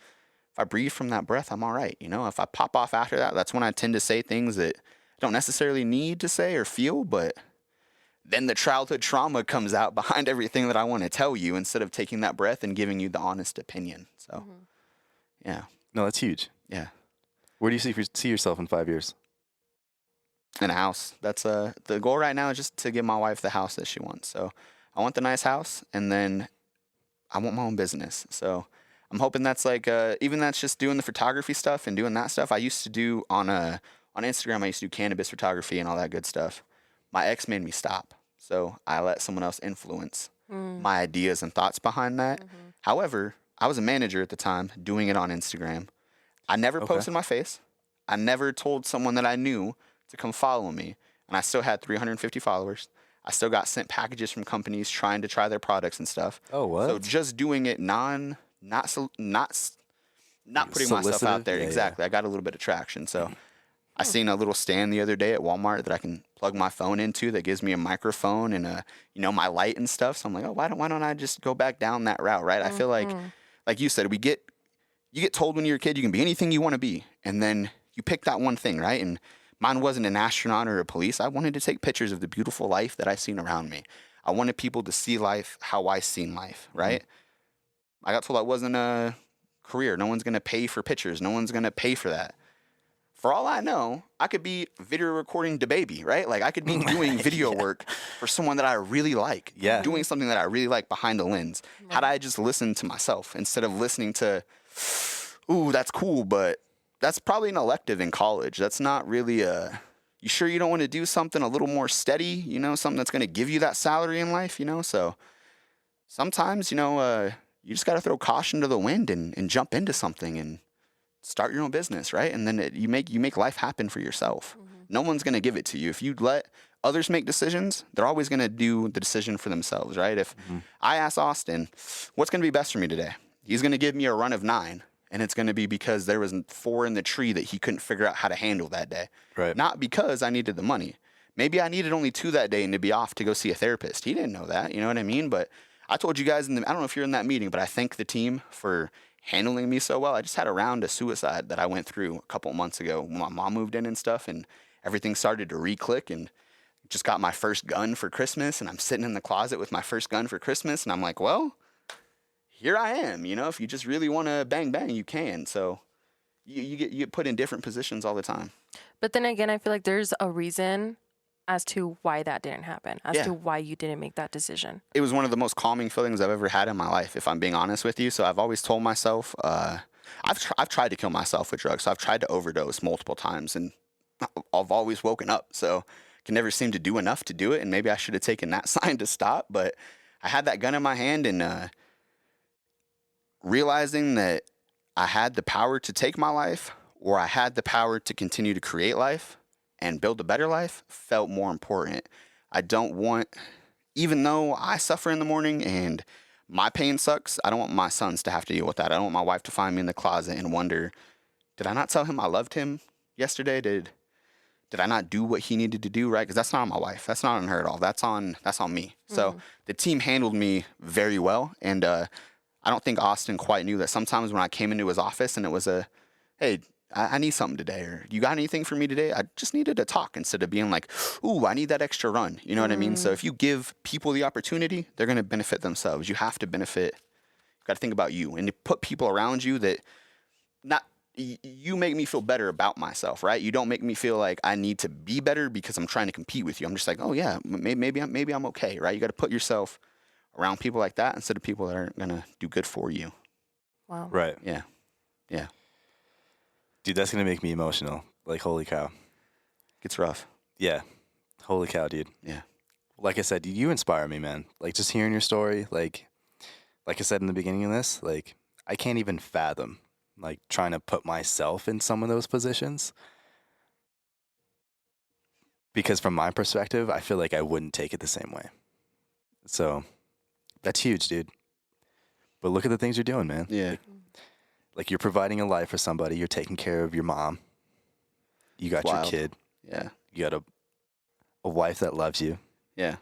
if I breathe from that breath, I'm all right. If I pop off after that, that's when I tend to say things that I don't necessarily need to say or feel, but then the childhood trauma comes out behind everything that I want to tell you instead of taking that breath and giving you the honest opinion. So, yeah. No, that's huge. Yeah. Where do you see yourself in 5 years? In a house. That's the goal right now is just to give my wife the house that she wants. So I want the nice house, and then I want my own business. So I'm hoping that's like even that's just doing the photography stuff and doing that stuff. I used to do on Instagram. I used to do cannabis photography and all that good stuff. My ex made me stop, so I let someone else influence my ideas and thoughts behind that. However, I was a manager at the time doing it on Instagram. I never posted my face. I never told someone that I knew to come follow me, and I still had 350 followers. I still got sent packages from companies trying to try their products and stuff. Oh, what? So just doing it not putting myself out there. Exactly. I got a little bit of traction. So I seen a little stand the other day at Walmart that I can plug my phone into that gives me a microphone and my light and stuff. So I'm like, oh, why don't I just go back down that route, right? I feel like you said, you get told when you're a kid you can be anything you want to be, and then you pick that one thing, right? And mine wasn't an astronaut or a police. I wanted to take pictures of the beautiful life that I seen around me. I wanted people to see life how I seen life, right? I got told I wasn't a career. No one's going to pay for pictures. No one's going to pay for that. For all I know, I could be video recording DaBaby, right? Like I could be doing video work for someone that I really like. Yeah. Doing something that I really like behind the lens. Had I just listened to myself instead of listening to, ooh, that's cool, but that's probably an elective in college. That's not really you sure you don't want to do something a little more steady, something that's going to give you that salary in life, So sometimes, you just got to throw caution to the wind and jump into something and start your own business, right? And then you make life happen for yourself. No one's going to give it to you. If you let others make decisions, they're always going to do the decision for themselves, right? If I ask Austin, what's going to be best for me today? He's going to give me a run of 9. And it's going to be because there was 4 in the tree that he couldn't figure out how to handle that day. Right. Not because I needed the money. Maybe I needed only 2 that day and to be off to go see a therapist. He didn't know that. You know what I mean? But I told you guys I don't know if you're in that meeting, but I thank the team for handling me so well. I just had a round of suicide that I went through a couple of months ago when my mom moved in and stuff, and everything started to re-click, and just got my first gun for Christmas, and I'm sitting in the closet with my first gun for Christmas, and I'm like, well, here I am. If you just really want to bang, you can. So you get put in different positions all the time. But then again, I feel like there's a reason as to why that didn't happen, as to why you didn't make that decision. It was one of the most calming feelings I've ever had in my life, if I'm being honest with you. So I've always told myself, I've tried to kill myself with drugs. So I've tried to overdose multiple times, and I've always woken up. So can never seem to do enough to do it. And maybe I should have taken that sign to stop. But I had that gun in my hand, and realizing that I had the power to take my life, or I had the power to continue to create life and build a better life, felt more important. I don't want, even though I suffer in the morning and my pain sucks, I don't want my sons to have to deal with that. I don't want my wife to find me in the closet and wonder, did I not tell him I loved him yesterday? Did I not do what he needed to do, right? Because that's not on my wife. That's not on her at all. That's on me. So the team handled me very well. And I don't think Austin quite knew that sometimes when I came into his office and it was hey, I need something today, or you got anything for me today? I just needed to talk instead of being like, ooh, I need that extra run. You know what I mean? So if you give people the opportunity, they're going to benefit themselves. You have to benefit. You got to think about you and to put people around you that you make me feel better about myself, right? You don't make me feel like I need to be better because I'm trying to compete with you. I'm just like, oh yeah, maybe I'm okay, right? You got to put yourself around people like that instead of people that aren't going to do good for you. Wow. Right. Yeah. Yeah. Dude, that's going to make me emotional. Like, holy cow. It's rough. Yeah. Holy cow, dude. Yeah. Like I said, you inspire me, man. Like, just hearing your story, like I said in the beginning of this, like, I can't even fathom, like, trying to put myself in some of those positions. Because from my perspective, I feel like I wouldn't take it the same way. So, that's huge, dude. But look at the things you're doing, man. Yeah. Like you're providing a life for somebody. You're taking care of your mom. You got your kid. Yeah. You got a wife that loves you. Yeah.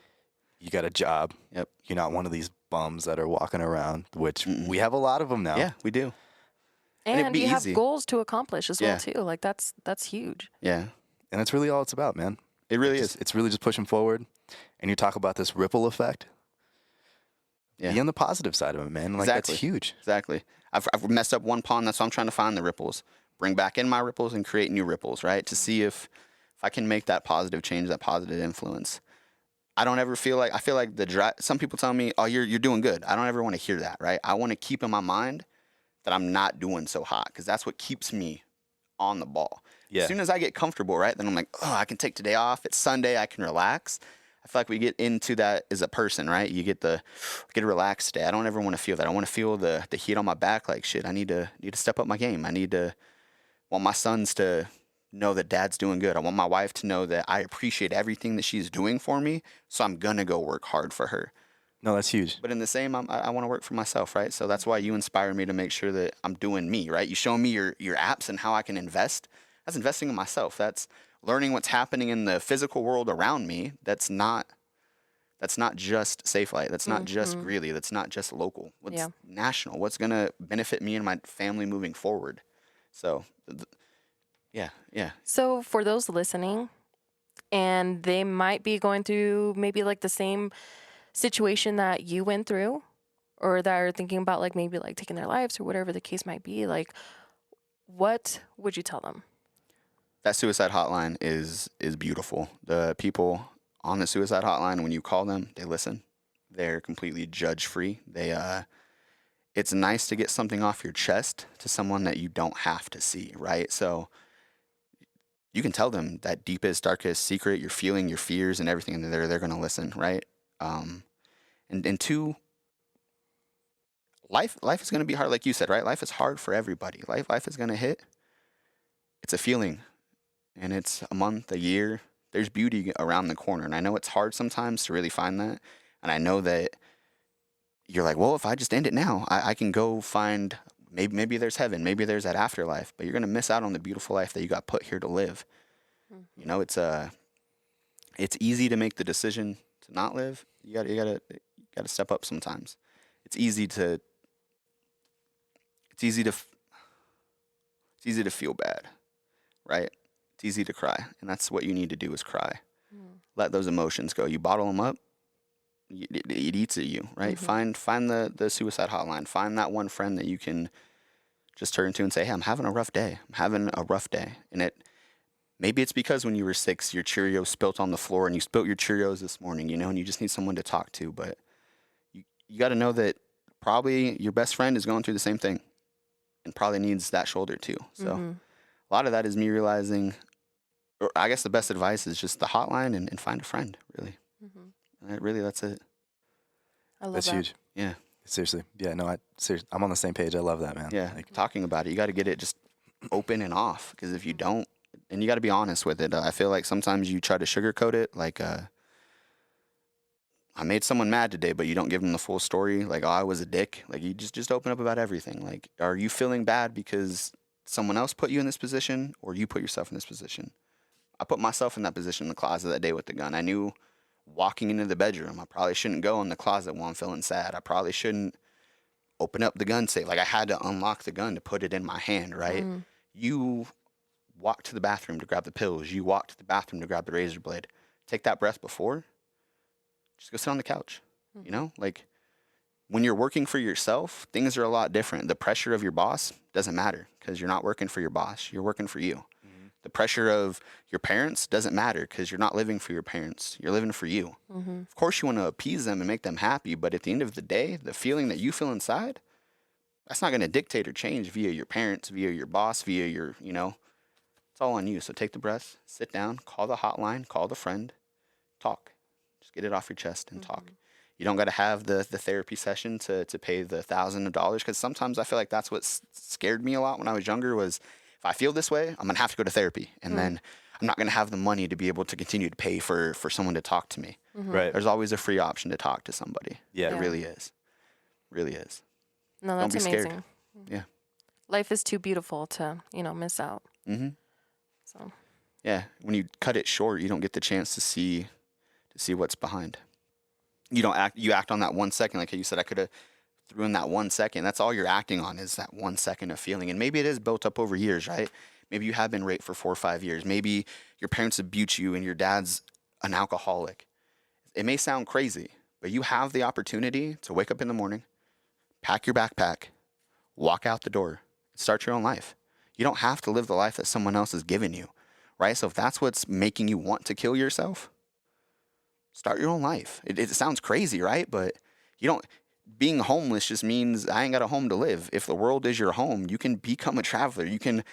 You got a job. Yep. You're not one of these bums that are walking around, which we have a lot of them now. Yeah, we do. And you have goals to accomplish as well, too. Like, that's huge. Yeah. And that's really all it's about, man. It really is. It's really just pushing forward. And you talk about this ripple effect. Yeah. Be on the positive side of it, man. Like, exactly. That's huge. Exactly. I've messed up one pond. That's why I'm trying to find the ripples. Bring back in my ripples and create new ripples, right? To see if I can make that positive change, that positive influence. I don't ever feel like, I feel like some people tell me, oh, you're doing good. I don't ever want to hear that, right? I want to keep in my mind that I'm not doing so hot because that's what keeps me on the ball. Yeah. As soon as I get comfortable, right, then I'm like, oh, I can take today off. It's Sunday. I can relax. I feel like we get into that as a person, right? You get a relaxed day. I don't ever want to feel that. I want to feel the heat on my back. Like, shit, I need to step up my game. Want my sons to know that dad's doing good. I want my wife to know that I appreciate everything that she's doing for me. So I'm going to go work hard for her. No, that's huge. But in the same, I want to work for myself, right? So that's why you inspire me to make sure that I'm doing me, right? You show me your apps and how I can invest. That's investing in myself. That's learning what's happening in the physical world around me. That's not just Safelite. That's not just Greeley. That's not just local. What's national? What's going to benefit me and my family moving forward? So, yeah. So for those listening, and they might be going through maybe like the same situation that you went through, or that are thinking about like maybe like taking their lives or whatever the case might be, like, what would you tell them? That suicide hotline is beautiful. The people on the suicide hotline, when you call them, they listen. They're completely judge-free. It's nice to get something off your chest to someone that you don't have to see, right? So you can tell them that deepest, darkest secret, you're feeling, your fears and everything, and they're going to listen, right? And two, life is going to be hard, like you said, right? Life is hard for everybody. Life is going to hit. It's a feeling. And it's a month, a year. There's beauty around the corner. And I know it's hard sometimes to really find that. And I know that you're like, well, if I just end it now, I can go find, maybe there's heaven. Maybe there's that afterlife. But you're going to miss out on the beautiful life that you got put here to live. Mm-hmm. You know, it's easy to make the decision to not live. You gotta step up sometimes. It's easy to feel bad, right? It's easy to cry, and that's what you need to do is cry. Let those emotions go. You bottle them up, it eats at you, right? Find the suicide hotline. Find that one friend that you can just turn to and say, hey, I'm having a rough day. And maybe it's because when you were 6, your Cheerios spilt on the floor and you spilt your Cheerios this morning, you know, and you just need someone to talk to. But you got to know that probably your best friend is going through the same thing and probably needs that shoulder too. So a lot of that is me realizing, or I guess the best advice is just the hotline and find a friend, really. And really, that's it. I love that's that. huge. Yeah. Seriously. Yeah, no, seriously, I'm on the same page. I love that, man. Yeah, Like, talking about it, you got to get it just open and off. Because if you don't, and you got to be honest with it. I feel like sometimes you try to sugarcoat it. Like, I made someone mad today, but you don't give them the full story. Like, oh, I was a dick. Like, you just open up about everything. Like, are you feeling bad because someone else put you in this position, or you put yourself in this position? I put myself in that position in the closet that day with the gun. I knew walking into the bedroom, I probably shouldn't go in the closet while I'm feeling sad. I probably shouldn't open up the gun safe. Like, I had to unlock the gun to put it in my hand, right? You walk to the bathroom to grab the pills. You walk to the bathroom to grab the razor blade. Take that breath before. Just go sit on the couch. You know, like, when you're working for yourself, things are a lot different. The pressure of your boss doesn't matter because you're not working for your boss. You're working for you. The pressure of your parents doesn't matter because you're not living for your parents. You're living for you. Of course, you want to appease them and make them happy, but at the end of the day, the feeling that you feel inside, that's not going to dictate or change via your parents, via your boss, via your, it's all on you. So take the breath, sit down, call the hotline, call the friend, talk. Just get it off your chest and talk. You don't got to have the therapy session to pay the $1,000 because sometimes I feel like that's what scared me a lot when I was younger was, if I feel this way, I'm going to have to go to therapy. And then I'm not going to have the money to be able to continue to pay for someone to talk to me. right. There's always a free option to talk to somebody. Yeah. It really is. Really is. No, Don't that's be amazing. scared. Yeah. Life is too beautiful to, miss out. So Yeah. When you cut it short, you don't get the chance to see what's behind. You act on that 1 second. Like you said, I could have threw in that 1 second. That's all you're acting on is that 1 second of feeling. And maybe it is built up over years, right? Maybe you have been raped for 4 or 5 years. Maybe your parents abuse you and your dad's an alcoholic. It may sound crazy, but you have the opportunity to wake up in the morning, pack your backpack, walk out the door, start your own life. You don't have to live the life that someone else has given you, right? So if that's what's making you want to kill yourself, start your own life. It sounds crazy, right? But being homeless just means I ain't got a home to live. If the world is your home, you can become a traveler. You can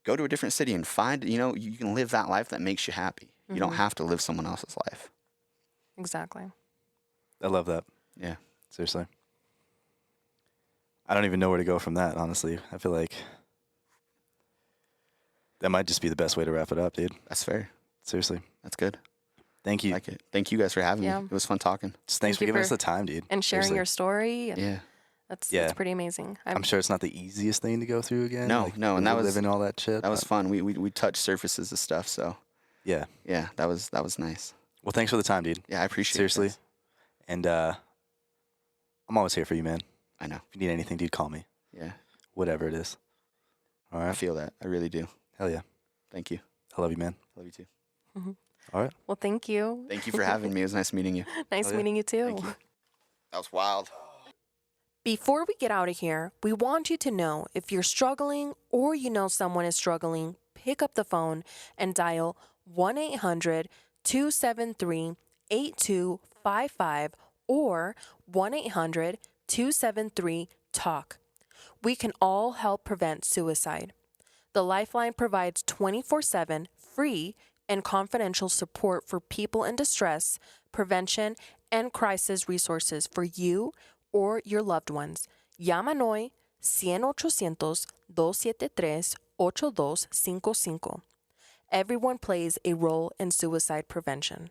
go to a different city and find, you can live that life that makes you happy. You don't have to live someone else's life. exactly. I love that. Yeah. Seriously. I don't even know where to go from that, honestly. I feel like that might just be the best way to wrap it up, dude. That's fair. Seriously. That's good. Thank you. I like it. Thank you guys for having me. It was fun talking. Just Thank thanks for you giving us for- the time, dude. And sharing Seriously. your story. And Yeah. That's pretty amazing. I'm sure it's not the easiest thing to go through again. No, and that was living all that shit. That was fun. We touched surfaces of stuff. So yeah. yeah, that was nice. Well, thanks for the time, dude. Yeah, I appreciate it. Seriously. guys. And I'm always here for you, man. I know. If you need anything, dude, call me. Yeah, Whatever it is. All I right. feel that. I really do. Hell yeah. Thank you. I love you, man. Love you too. All right. Well, thank you. Thank you for having me. It was nice meeting you. Nice Oh, yeah. meeting you too. Thank you. That was wild. Before we get out of here, we want you to know if you're struggling or you know someone is struggling, pick up the phone and dial 1-800-273-8255 or 1-800-273-TALK. We can all help prevent suicide. The Lifeline provides 24/7 free and confidential support for people in distress, prevention, and crisis resources for you or your loved ones. Llaman hoy 1-800-273-8255. Everyone plays a role in suicide prevention.